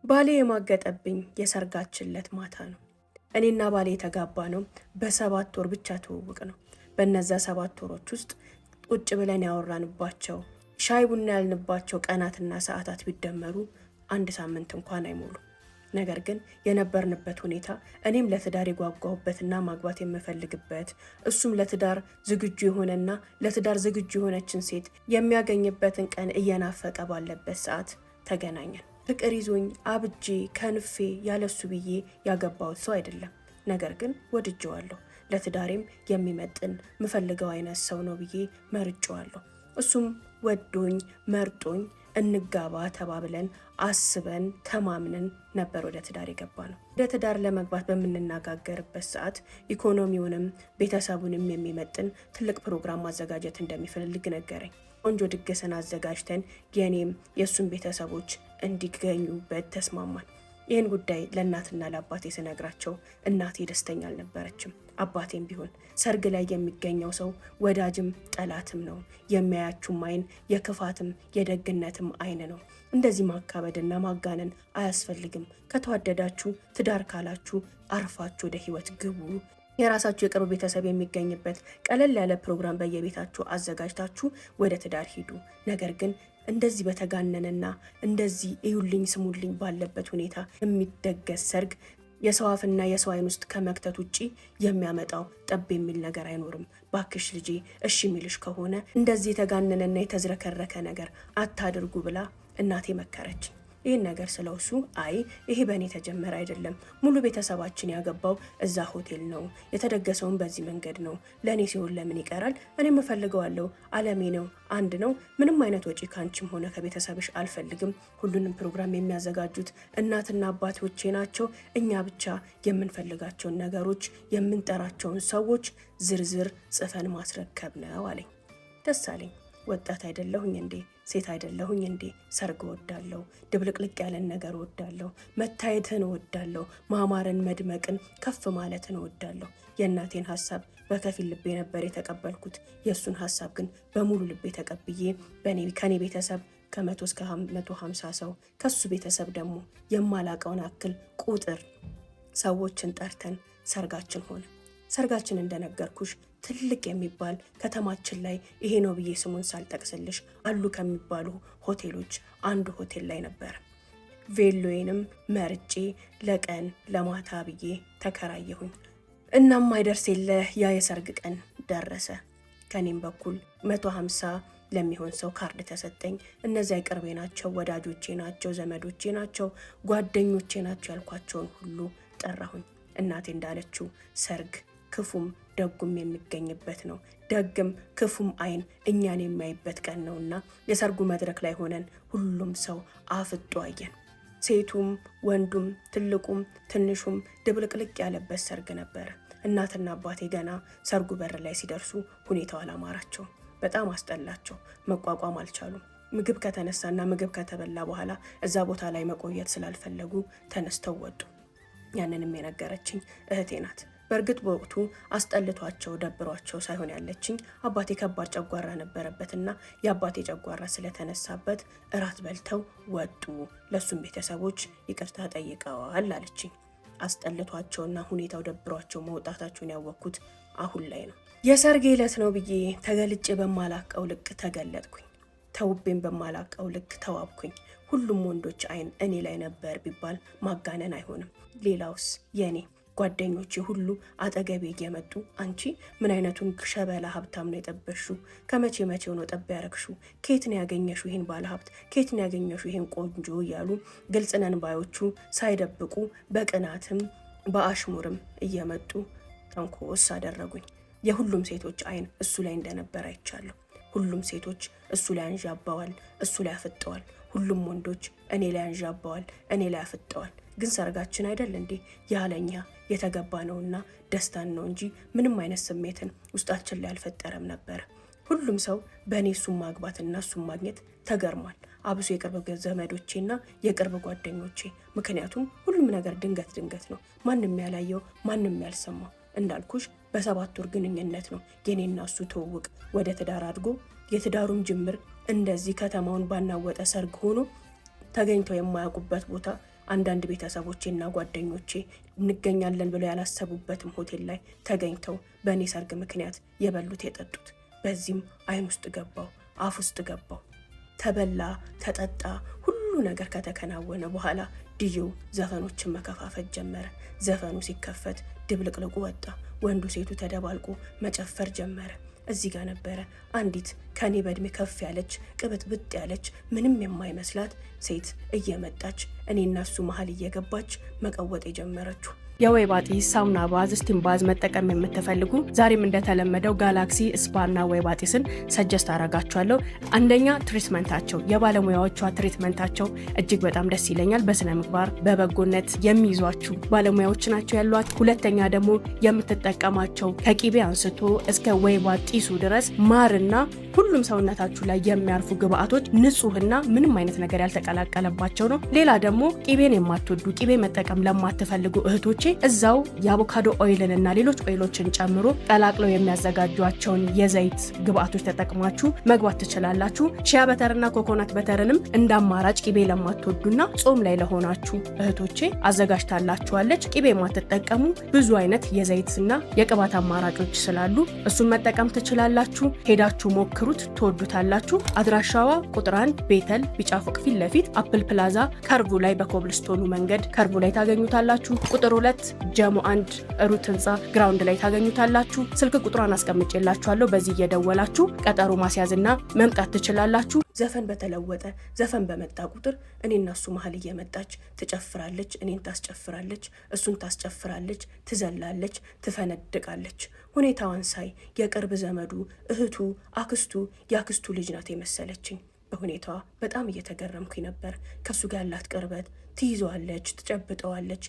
ባሌ የማገጠብኝ የሰርጋችን ዕለት ማታ ነው። እኔና ባሌ የተጋባነው በ7 ወር ብቻ ትውውቅ ነው። በእነዛ 7 ወሮች ውስጥ ቁጭ ብለን ያወራንባቸው ሻይ ቡና ያልንባቸው ቀናትና ሰዓታት ቢደመሩ 1 ሳምንት እንኳን አይሞሉ። ነገር ግን የነበርንበት ሁኔታ እኔም ለትዳር የጓጓሁበትና ማግባት የምፈልግበት እሱም ለትዳር ዝግጁ የሆነና ለትዳር ዝግጁ የሆነችን ሴት የሚያገኝበትን ቀን እየናፈቀ ባለበት ሰዓት ተገናኘን። ፍቅር ይዞኝ አብጄ ከንፌ ያለሱ ብዬ ያገባሁት ሰው አይደለም። ነገር ግን ወድጄዋለሁ። ለትዳሬም የሚመጥን ምፈልገው አይነት ሰው ነው ብዬ መርጬዋለሁ። እሱም ወዶኝ መርጦኝ እንጋባ ተባብለን አስበን ተማምነን ነበር ወደ ትዳር የገባነው። ወደ ትዳር ለመግባት በምንነጋገርበት ሰዓት ኢኮኖሚውንም ቤተሰቡንም የሚመጥን ትልቅ ፕሮግራም ማዘጋጀት እንደሚፈልግ ነገረኝ። ቆንጆ ድግስን አዘጋጅተን የኔም የሱን ቤተሰቦች እንዲገኙበት ተስማማን። ይህን ጉዳይ ለእናትና ለአባቴ ስነግራቸው እናቴ ደስተኛ አልነበረችም። አባቴም ቢሆን ሰርግ ላይ የሚገኘው ሰው ወዳጅም ጠላትም ነው፣ የሚያያችሁም አይን የክፋትም የደግነትም አይን ነው። እንደዚህ ማካበድና ማጋነን አያስፈልግም። ከተዋደዳችሁ ትዳር ካላችሁ አርፋችሁ ወደ ህይወት ግቡ። የራሳችሁ የቅርብ ቤተሰብ የሚገኝበት ቀለል ያለ ፕሮግራም በየቤታችሁ አዘጋጅታችሁ ወደ ትዳር ሂዱ። ነገር ግን እንደዚህ በተጋነነና እንደዚህ እዩልኝ ስሙልኝ ባለበት ሁኔታ የሚደገስ ሰርግ የሰው አፍና የሰው አይን ውስጥ ከመክተት ውጪ የሚያመጣው ጠብ የሚል ነገር አይኖርም። ባክሽ ልጄ እሺ የሚልሽ ከሆነ እንደዚህ የተጋነነና የተዝረከረከ ነገር አታድርጉ ብላ እናቴ መከረች። ይህን ነገር ስለውሱ ይሄ በእኔ ተጀመረ አይደለም፣ ሙሉ ቤተሰባችን ያገባው እዛ ሆቴል ነው፣ የተደገሰውን በዚህ መንገድ ነው፣ ለእኔ ሲሆን ለምን ይቀራል? እኔም እፈልገዋለሁ፣ አለሜ ነው፣ አንድ ነው፣ ምንም አይነት ወጪ ካንቺም ሆነ ከቤተሰብሽ አልፈልግም። ሁሉንም ፕሮግራም የሚያዘጋጁት እናትና አባቶቼ ናቸው። እኛ ብቻ የምንፈልጋቸውን ነገሮች የምንጠራቸውን ሰዎች ዝርዝር ጽፈን ማስረከብ ነው አለኝ። ደስ አለኝ። ወጣት አይደለሁኝ እንዴ? ሴት አይደለሁኝ እንዴ? ሰርግ ወዳለሁ፣ ድብልቅልቅ ያለን ነገር ወዳለሁ፣ መታየትን ወዳለሁ፣ ማማርን መድመቅን ከፍ ማለትን ወዳለሁ። የእናቴን ሐሳብ በከፊል ልቤ ነበር የተቀበልኩት። የእሱን ሐሳብ ግን በሙሉ ልቤ ተቀብዬ ከኔ ቤተሰብ ከ100 እስከ 150 ሰው ከሱ ቤተሰብ ደግሞ የማላቀውን አክል ቁጥር ሰዎችን ጠርተን ሰርጋችን ሆነ። ሰርጋችን እንደነገርኩሽ ትልቅ የሚባል ከተማችን ላይ ይሄ ነው ብዬ ስሙን ሳልጠቅስልሽ አሉ ከሚባሉ ሆቴሎች አንዱ ሆቴል ላይ ነበር። ቬሎዬንም መርጬ ለቀን ለማታ ብዬ ተከራየሁኝ። እናም አይደርስ የለ ያ የሰርግ ቀን ደረሰ። ከኔም በኩል 150 ለሚሆን ሰው ካርድ ተሰጠኝ። እነዚያ ቅርቤ ናቸው፣ ወዳጆቼ ናቸው፣ ዘመዶቼ ናቸው፣ ጓደኞቼ ናቸው ያልኳቸውን ሁሉ ጠራሁኝ። እናቴ እንዳለችው ሰርግ ክፉም ደጉም የሚገኝበት ነው። ደግም ክፉም አይን እኛን የሚያይበት ቀን ነውና የሰርጉ መድረክ ላይ ሆነን ሁሉም ሰው አፍጦ አየን። ሴቱም ወንዱም ትልቁም ትንሹም ድብልቅልቅ ያለበት ሰርግ ነበረ። እናትና አባቴ ገና ሰርጉ በር ላይ ሲደርሱ ሁኔታው አላማራቸው፣ በጣም አስጠላቸው፣ መቋቋም አልቻሉም። ምግብ ከተነሳና ምግብ ከተበላ በኋላ እዛ ቦታ ላይ መቆየት ስላልፈለጉ ተነስተው ወጡ። ያንንም የነገረችኝ እህቴ ናት። በእርግጥ በወቅቱ አስጠልቷቸው ደብሯቸው ሳይሆን ያለችኝ አባቴ ከባድ ጨጓራ ነበረበትና የአባቴ ጨጓራ ስለተነሳበት እራት በልተው ወጡ። ለሱም ቤተሰቦች ይቅርታ ጠይቀዋል አለችኝ። አስጠልቷቸውና ሁኔታው ደብሯቸው መውጣታቸውን ያወቅኩት አሁን ላይ ነው። የሰርጌ ዕለት ነው ብዬ ተገልጬ በማላቀው ልክ ተገለጥኩኝ። ተውቤን በማላቀው ልክ ተዋብኩኝ። ሁሉም ወንዶች አይን እኔ ላይ ነበር ቢባል ማጋነን አይሆንም። ሌላውስ የኔ ጓደኞቼ ሁሉ አጠገቤ እየመጡ አንቺ ምን አይነቱን ሸበላ ሀብታም ነው የጠበሽው? ከመቼ መቼው ነው ጠብ ያረግሽው? ከየት ነው ያገኘሽው ይሄን ባለ ሀብት? ከየት ነው ያገኘሽው ይሄን ቆንጆ? እያሉ ግልጽ ነን ባዮቹ ሳይደብቁ በቅናትም በአሽሙርም እየመጡ ተንኮስ አደረጉኝ። የሁሉም ሴቶች አይን እሱ ላይ እንደነበር አይቻለሁ። ሁሉም ሴቶች እሱ ላይ አንዣባዋል፣ እሱ ላይ አፍጠዋል። ሁሉም ወንዶች እኔ ላይ አንዣባዋል፣ እኔ ላይ አፍጠዋል። ግን ሰርጋችን አይደል እንዴ ያለኛ የተገባ ነውና ደስታን ነው እንጂ ምንም አይነት ስሜትን ውስጣችን ላይ አልፈጠረም ነበር። ሁሉም ሰው በእኔ እሱን ማግባትና እሱን ማግኘት ተገርሟል። አብሶ የቅርብ ዘመዶቼና የቅርብ ጓደኞቼ። ምክንያቱም ሁሉም ነገር ድንገት ነው። ማንም ያላየው ማንም ያልሰማው። እንዳልኩሽ በ7 ወር ግንኙነት ነው የኔና እሱ ትውውቅ ወደ ትዳር አድጎ የትዳሩም ጅምር እንደዚህ ከተማውን ባናወጠ ሰርግ ሆኖ ተገኝተው የማያውቁበት ቦታ አንዳንድ ቤተሰቦቼና ጓደኞቼ እንገኛለን ብለው ያላሰቡበትም ሆቴል ላይ ተገኝተው በእኔ ሰርግ ምክንያት የበሉት የጠጡት። በዚህም አይን ውስጥ ገባው፣ አፍ ውስጥ ገባው። ተበላ ተጠጣ። ሁሉ ነገር ከተከናወነ በኋላ ዲጄው ዘፈኖችን መከፋፈት ጀመረ። ዘፈኑ ሲከፈት ድብልቅልቁ ወጣ። ወንዱ ሴቱ ተደባልቆ መጨፈር ጀመረ። እዚህ ጋር ነበረ አንዲት ከኔ በእድሜ ከፍ ያለች ቅብጥብጥ ያለች ምንም የማይመስላት ሴት እየመጣች እኔና እሱ መሀል እየገባች መቀወጥ የጀመረችው። የወይባ ጢስ ሳሙና ባዝ ስቲም ባዝ መጠቀም የምትፈልጉ ዛሬም እንደተለመደው ጋላክሲ ስፓና ወይባ ጢስን ሰጀስት አረጋችኋለሁ። አንደኛ ትሪትመንታቸው፣ የባለሙያዎቿ ትሪትመንታቸው እጅግ በጣም ደስ ይለኛል። በስነ ምግባር በበጎነት የሚይዟችሁ ባለሙያዎች ናቸው ያሏት። ሁለተኛ ደግሞ የምትጠቀማቸው ከቂቤ አንስቶ እስከ ወይባ ጢሱ ድረስ ማርና ሁሉም ሰውነታችሁ ላይ የሚያርፉ ግብአቶች ንጹህና ምንም አይነት ነገር ያልተቀላቀለባቸው ነው። ሌላ ደግሞ ቂቤን የማትወዱ ቂቤ መጠቀም ለማትፈልጉ እህቶቼ እዛው የአቮካዶ ኦይልን እና ሌሎች ኦይሎችን ጨምሮ ቀላቅለው የሚያዘጋጇቸውን የዘይት ግብአቶች ተጠቅማችሁ መግባት ትችላላችሁ። ሺያ በተርና ኮኮናት በተርንም እንደ አማራጭ ቂቤ ለማትወዱና ጾም ላይ ለሆናችሁ እህቶቼ አዘጋጅታላችኋለች። ቂቤ የማትጠቀሙ ብዙ አይነት የዘይትና የቅባት አማራጮች ስላሉ እሱን መጠቀም ትችላላችሁ። ሄዳችሁ ሞክሩት፣ ትወዱታላችሁ። አድራሻዋ ቁጥር 1 ቤተል ቢጫ ፎቅ ፊት ለፊት አፕል ፕላዛ ከርቡ ላይ በኮብልስቶኑ መንገድ ከርቡ ላይ ታገኙታላችሁ። ቁጥር 2 ጀሞ 1 ሩት ህንጻ ግራውንድ ላይ ታገኙታላችሁ። ስልክ ቁጥሯን አስቀምጬላችኋለሁ። በዚህ እየደወላችሁ ቀጠሮ ማስያዝና መምጣት ትችላላችሁ። ዘፈን በተለወጠ ዘፈን በመጣ ቁጥር እኔና እሱ መሀል እየመጣች ትጨፍራለች፣ እኔን ታስጨፍራለች፣ እሱን ታስጨፍራለች፣ ትዘላለች፣ ትፈነድቃለች። ሁኔታዋን ሳይ የቅርብ ዘመዱ እህቱ፣ አክስቱ፣ የአክስቱ ልጅ ናት የመሰለችኝ። በሁኔታዋ በጣም እየተገረምኩኝ ነበር። ከሱ ጋር ያላት ቅርበት፣ ትይዘዋለች፣ ትጨብጠዋለች፣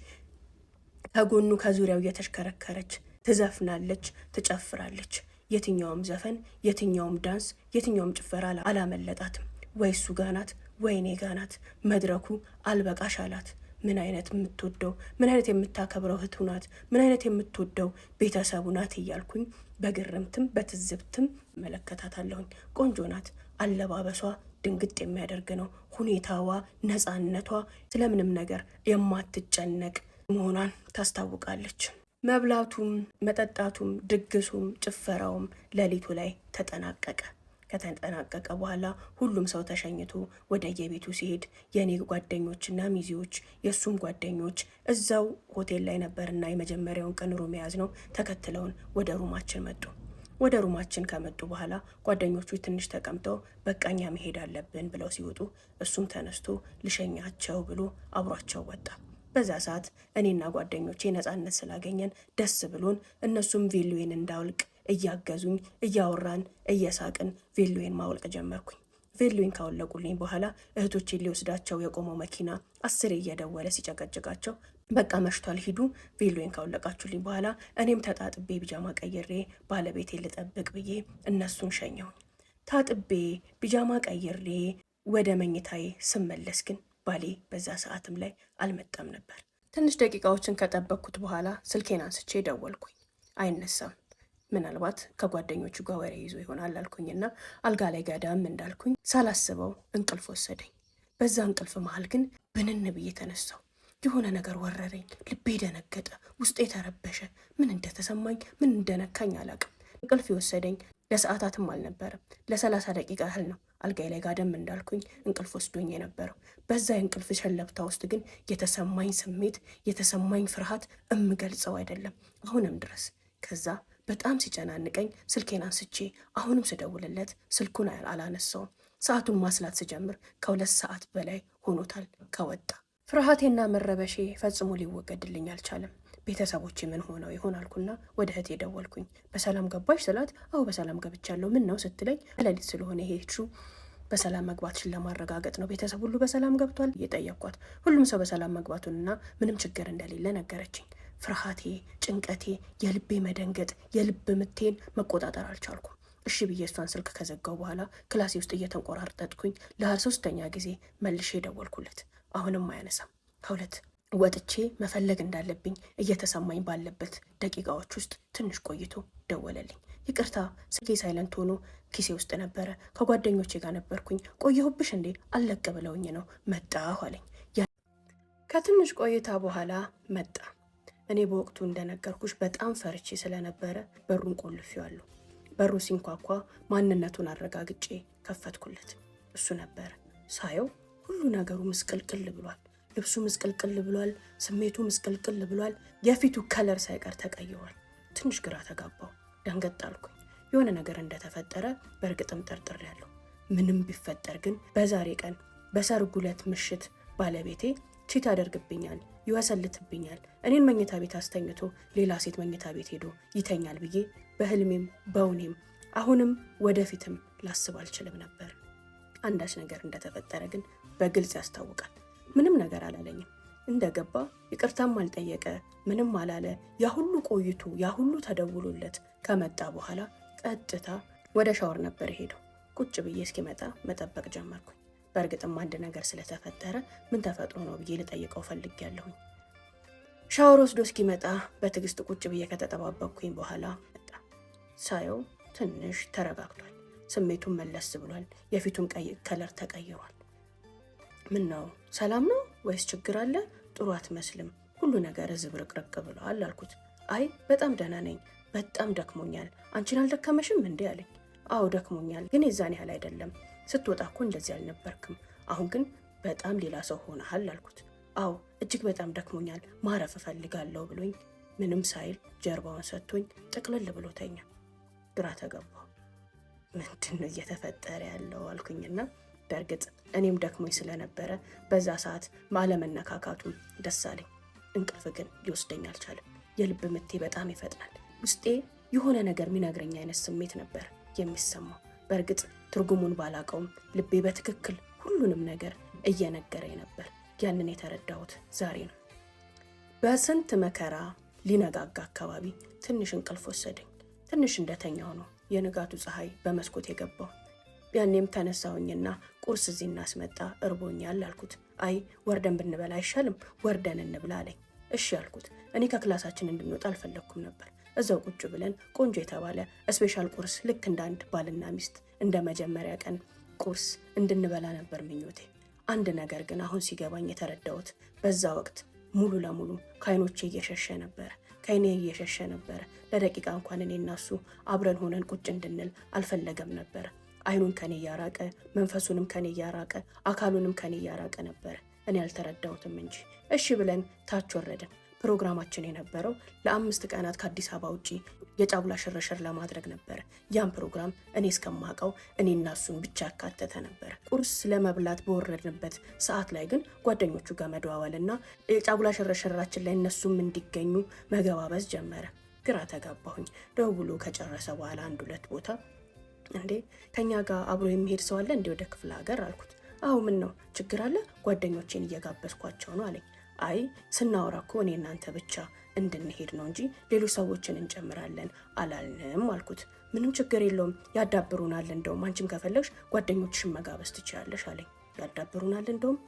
ከጎኑ ከዙሪያው እየተሽከረከረች ትዘፍናለች፣ ትጨፍራለች። የትኛውም ዘፈን፣ የትኛውም ዳንስ፣ የትኛውም ጭፈራ አላመለጣትም። ወይ እሱ ጋናት ወይ እኔ ጋናት። መድረኩ አልበቃሽ አላት። ምን አይነት የምትወደው ምን አይነት የምታከብረው እህቱ ናት፣ ምን አይነት የምትወደው ቤተሰቡ ናት እያልኩኝ በግርምትም በትዝብትም መለከታታለሁኝ። ቆንጆ ናት። አለባበሷ ድንግጥ የሚያደርግ ነው። ሁኔታዋ፣ ነፃነቷ፣ ስለምንም ነገር የማትጨነቅ መሆኗን ታስታውቃለች። መብላቱም መጠጣቱም ድግሱም ጭፈራውም ሌሊቱ ላይ ተጠናቀቀ። ከተጠናቀቀ በኋላ ሁሉም ሰው ተሸኝቶ ወደ የቤቱ ሲሄድ የኔ ጓደኞችና ሚዜዎች የሱም ጓደኞች እዛው ሆቴል ላይ ነበርና የመጀመሪያውን ቀን ሩም ያዝ ነው ተከትለውን ወደ ሩማችን መጡ። ወደ ሩማችን ከመጡ በኋላ ጓደኞቹ ትንሽ ተቀምጠው በቃኛ መሄድ አለብን ብለው ሲወጡ እሱም ተነስቶ ልሸኛቸው ብሎ አብሯቸው ወጣ። በዛ ሰዓት እኔና ጓደኞቼ ነፃነት ስላገኘን ደስ ብሎን እነሱም ቬሎዬን እንዳውልቅ እያገዙኝ እያወራን እየሳቅን ቬሎዬን ማውልቅ ጀመርኩኝ። ቬሎዬን ካወለቁልኝ በኋላ እህቶቼ ሊወስዳቸው የቆመው መኪና 10 እየደወለ ሲጨቀጭቃቸው በቃ መሽቷል ሂዱ፣ ቬሎዬን ካወለቃችሁልኝ በኋላ እኔም ተጣጥቤ ቢጃማ ቀይሬ ባለቤቴ ልጠብቅ ብዬ እነሱን ሸኘሁኝ። ታጥቤ ቢጃማ ቀይሬ ወደ መኝታዬ ስመለስ ግን ባሌ በዛ ሰዓትም ላይ አልመጣም ነበር። ትንሽ ደቂቃዎችን ከጠበቅኩት በኋላ ስልኬን አንስቼ ደወልኩኝ። አይነሳም። ምናልባት ከጓደኞቹ ጋር ወሬ ይዞ ይሆናል አልኩኝና አልጋ ላይ ጋዳም እንዳልኩኝ ሳላስበው እንቅልፍ ወሰደኝ። በዛ እንቅልፍ መሃል ግን ብንን ብዬ ተነሳው። የሆነ ነገር ወረረኝ። ልቤ ደነገጠ፣ ውስጤ ተረበሸ። ምን እንደተሰማኝ ምን እንደነካኝ አላቅም። እንቅልፍ የወሰደኝ ለሰዓታትም አልነበረም፣ ለ30 ደቂቃ ያህል ነው። አልጋይ ላይ ጋደም እንዳልኩኝ እንቅልፍ ወስዶኝ የነበረው። በዛ የእንቅልፍ ሸለብታ ውስጥ ግን የተሰማኝ ስሜት የተሰማኝ ፍርሃት እምገልጸው አይደለም አሁንም ድረስ። ከዛ በጣም ሲጨናንቀኝ ስልኬን አንስቼ አሁንም ስደውልለት ስልኩን አላነሳውም። ሰዓቱን ማስላት ስጀምር ከ2 ሰዓት በላይ ሆኖታል ከወጣ። ፍርሃቴና መረበሼ ፈጽሞ ሊወገድልኝ አልቻለም። ቤተሰቦቼ ምን ሆነው ይሆን አልኩና ወደ እህቴ ደወልኩኝ። በሰላም ገባሽ ስላት አዎ በሰላም ገብቻለሁ። ምን ነው ስትለኝ ሌሊት ስለሆነ ሄድሽው በሰላም መግባትሽን ለማረጋገጥ ነው። ቤተሰብ ሁሉ በሰላም ገብቷል እየጠየቅኳት ሁሉም ሰው በሰላም መግባቱንና ምንም ችግር እንደሌለ ነገረችኝ። ፍርሃቴ፣ ጭንቀቴ፣ የልቤ መደንገጥ፣ የልብ ምቴን መቆጣጠር አልቻልኩም። እሺ ብዬ እሷን ስልክ ከዘጋው በኋላ ክላሴ ውስጥ እየተንቆራርጠጥኩኝ ለ3ኛ ጊዜ መልሼ ደወልኩለት። አሁንም አያነሳም። ከሁለት ወጥቼ መፈለግ እንዳለብኝ እየተሰማኝ ባለበት ደቂቃዎች ውስጥ ትንሽ ቆይቶ ደወለልኝ። ይቅርታ ስልኬ ሳይለንት ሆኖ ኪሴ ውስጥ ነበረ፣ ከጓደኞቼ ጋር ነበርኩኝ፣ ቆየሁብሽ እንዴ? አለቅ ብለውኝ ነው መጣሁ አለኝ። ከትንሽ ቆይታ በኋላ መጣ። እኔ በወቅቱ እንደነገርኩሽ በጣም ፈርቼ ስለነበረ በሩን ቆልፌዋለሁ። በሩ ሲንኳኳ ማንነቱን አረጋግጬ ከፈትኩለት። እሱ ነበር። ሳየው ሁሉ ነገሩ ምስቅልቅል ብሏል። ልብሱ ምስቅልቅል ብሏል። ስሜቱ ምስቅልቅል ብሏል። የፊቱ ከለር ሳይቀር ተቀይሯል። ትንሽ ግራ ተጋባው። ደንገጥ አልኩኝ። የሆነ ነገር እንደተፈጠረ በእርግጥም ጠርጥሬያለሁ። ምንም ቢፈጠር ግን በዛሬ ቀን በሰርጉ ዕለት ምሽት ባለቤቴ ቺት ያደርግብኛል፣ ይወሰልትብኛል፣ እኔን መኝታ ቤት አስተኝቶ ሌላ ሴት መኝታ ቤት ሄዶ ይተኛል ብዬ በህልሜም በውኔም አሁንም ወደፊትም ላስብ አልችልም ነበር። አንዳች ነገር እንደተፈጠረ ግን በግልጽ ያስታውቃል። ምንም ነገር አላለኝም። እንደገባ ይቅርታም አልጠየቀ፣ ምንም አላለ። ያ ሁሉ ቆይቶ ያ ሁሉ ተደውሎለት ከመጣ በኋላ ቀጥታ ወደ ሻወር ነበር ሄደው። ቁጭ ብዬ እስኪመጣ መጠበቅ ጀመርኩኝ። በእርግጥም አንድ ነገር ስለተፈጠረ ምን ተፈጥሮ ነው ብዬ ልጠይቀው ፈልጌያለሁኝ። ሻወር ወስዶ እስኪመጣ በትዕግስት ቁጭ ብዬ ከተጠባበቅኩኝ በኋላ መጣ። ሳየው ትንሽ ተረጋግቷል። ስሜቱን መለስ ብሏል። የፊቱን ቀይ ከለር ተቀይሯል። ምን ነው ሰላም ነው ወይስ ችግር አለ? ጥሩ አትመስልም፣ ሁሉ ነገር ዝብርቅርቅ ብሏል አልኩት። አይ በጣም ደህና ነኝ፣ በጣም ደክሞኛል። አንቺን አልደከመሽም እንዴ አለኝ። አዎ ደክሞኛል፣ ግን የዛን ያህል አይደለም። ስትወጣ እኮ እንደዚህ አልነበርክም፣ አሁን ግን በጣም ሌላ ሰው ሆነሃል አልኩት። አዎ እጅግ በጣም ደክሞኛል፣ ማረፍ እፈልጋለሁ ብሎኝ ምንም ሳይል ጀርባውን ሰጥቶኝ ጥቅልል ብሎ ተኛ። ግራ ተገባሁ። ምንድን ነው እየተፈጠረ ያለው አልኩኝና በእርግጥ እኔም ደክሞኝ ስለነበረ በዛ ሰዓት ባለመነካካቱም ደስ አለኝ። እንቅልፍ ግን ሊወስደኝ አልቻለም። የልብ ምቴ በጣም ይፈጥናል። ውስጤ የሆነ ነገር የሚነግረኝ አይነት ስሜት ነበር የሚሰማው። በእርግጥ ትርጉሙን ባላቀውም ልቤ በትክክል ሁሉንም ነገር እየነገረኝ ነበር። ያንን የተረዳሁት ዛሬ ነው። በስንት መከራ ሊነጋጋ አካባቢ ትንሽ እንቅልፍ ወሰደኝ። ትንሽ እንደተኛው ነው የንጋቱ ፀሐይ በመስኮት የገባው። ያኔም ተነሳሁኝና ቁርስ እዚህ እናስመጣ እርቦኛል አልኩት። አይ ወርደን ብንበላ አይሻልም? ወርደን እንብላ አለኝ። እሺ አልኩት። እኔ ከክላሳችን እንድንወጣ አልፈለግኩም ነበር። እዛው ቁጭ ብለን ቆንጆ የተባለ ስፔሻል ቁርስ ልክ እንደ አንድ ባልና ሚስት እንደ መጀመሪያ ቀን ቁርስ እንድንበላ ነበር ምኞቴ። አንድ ነገር ግን አሁን ሲገባኝ የተረዳሁት በዛ ወቅት ሙሉ ለሙሉ ከዓይኖቼ እየሸሸ ነበረ፣ ከዓይኔ እየሸሸ ነበረ። ለደቂቃ እንኳን እኔ እና እሱ አብረን ሆነን ቁጭ እንድንል አልፈለገም ነበረ። ዓይኑን ከኔ እያራቀ መንፈሱንም ከኔ እያራቀ አካሉንም ከኔ እያራቀ ነበረ። እኔ አልተረዳሁትም እንጂ። እሺ ብለን ታች ወረድን። ፕሮግራማችን የነበረው ለ5 ቀናት ከአዲስ አበባ ውጪ የጫጉላ ሽርሽር ለማድረግ ነበር። ያን ፕሮግራም እኔ እስከማውቀው እኔና እሱን ብቻ ያካተተ ነበር። ቁርስ ለመብላት በወረድንበት ሰዓት ላይ ግን ጓደኞቹ ጋር መደዋወልና የጫጉላ ሽርሽራችን ላይ እነሱም እንዲገኙ መገባበዝ ጀመረ። ግራ ተጋባሁኝ። ደውሎ ከጨረሰ በኋላ 1-2 ቦታ እንዴ ከኛ ጋር አብሮ የሚሄድ ሰው አለ እንዴ ወደ ክፍለ ሀገር አልኩት። አዎ ምን ነው ችግር አለ? ጓደኞቼን እየጋበዝኳቸው ነው አለኝ። አይ ስናወራ እኮ እኔ እናንተ ብቻ እንድንሄድ ነው እንጂ ሌሎች ሰዎችን እንጨምራለን አላልንም አልኩት። ምንም ችግር የለውም ያዳብሩናል፣ እንደውም አንቺም ከፈለግሽ ጓደኞችሽን መጋበዝ ትችላለሽ አለኝ። ያዳብሩናል እንደውም።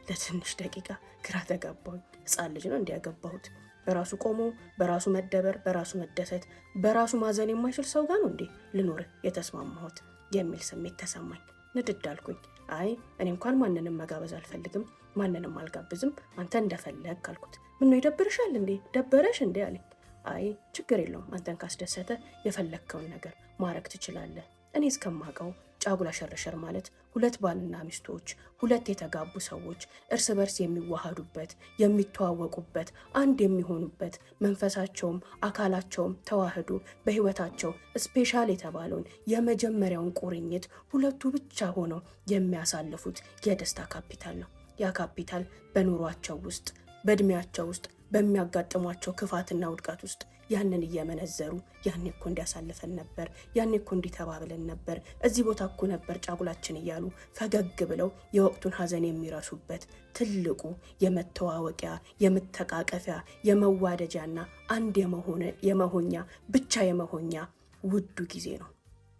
ለትንሽ ደቂቃ ግራ ተጋባሁኝ። ሕፃን ልጅ ነው እንዲያገባሁት? በራሱ ቆሞ በራሱ መደበር በራሱ መደሰት በራሱ ማዘን የማይችል ሰው ጋር ነው እንዴ ልኖር የተስማማሁት የሚል ስሜት ተሰማኝ። ንድድ አልኩኝ። አይ እኔ እንኳን ማንንም መጋበዝ አልፈልግም፣ ማንንም አልጋብዝም፣ አንተ እንደፈለግ አልኩት። ምን ነው ይደብርሻል እንዴ? ደበረሽ እንዴ አለኝ። አይ ችግር የለውም አንተን ካስደሰተ የፈለግከውን ነገር ማድረግ ትችላለህ። እኔ እስከማውቀው ጫጉላ ሽርሽር ማለት 2 ባልና ሚስቶች፣ 2 የተጋቡ ሰዎች እርስ በርስ የሚዋሃዱበት፣ የሚተዋወቁበት፣ አንድ የሚሆኑበት፣ መንፈሳቸውም አካላቸውም ተዋህዶ በህይወታቸው ስፔሻል የተባለውን የመጀመሪያውን ቁርኝት 2ቱ ብቻ ሆነው የሚያሳልፉት የደስታ ካፒታል ነው። ያ ካፒታል በኑሯቸው ውስጥ በእድሜያቸው ውስጥ በሚያጋጥሟቸው ክፋትና ውድቀት ውስጥ ያንን እየመነዘሩ ያኔ እኮ እንዲያሳልፈን ነበር፣ ያኔ እኮ እንዲተባብለን ነበር፣ እዚህ ቦታ እኮ ነበር ጫጉላችን እያሉ ፈገግ ብለው የወቅቱን ሀዘን የሚረሱበት ትልቁ የመተዋወቂያ የመተቃቀፊያ የመዋደጃና አንድ የመሆኛ ብቻ የመሆኛ ውዱ ጊዜ ነው።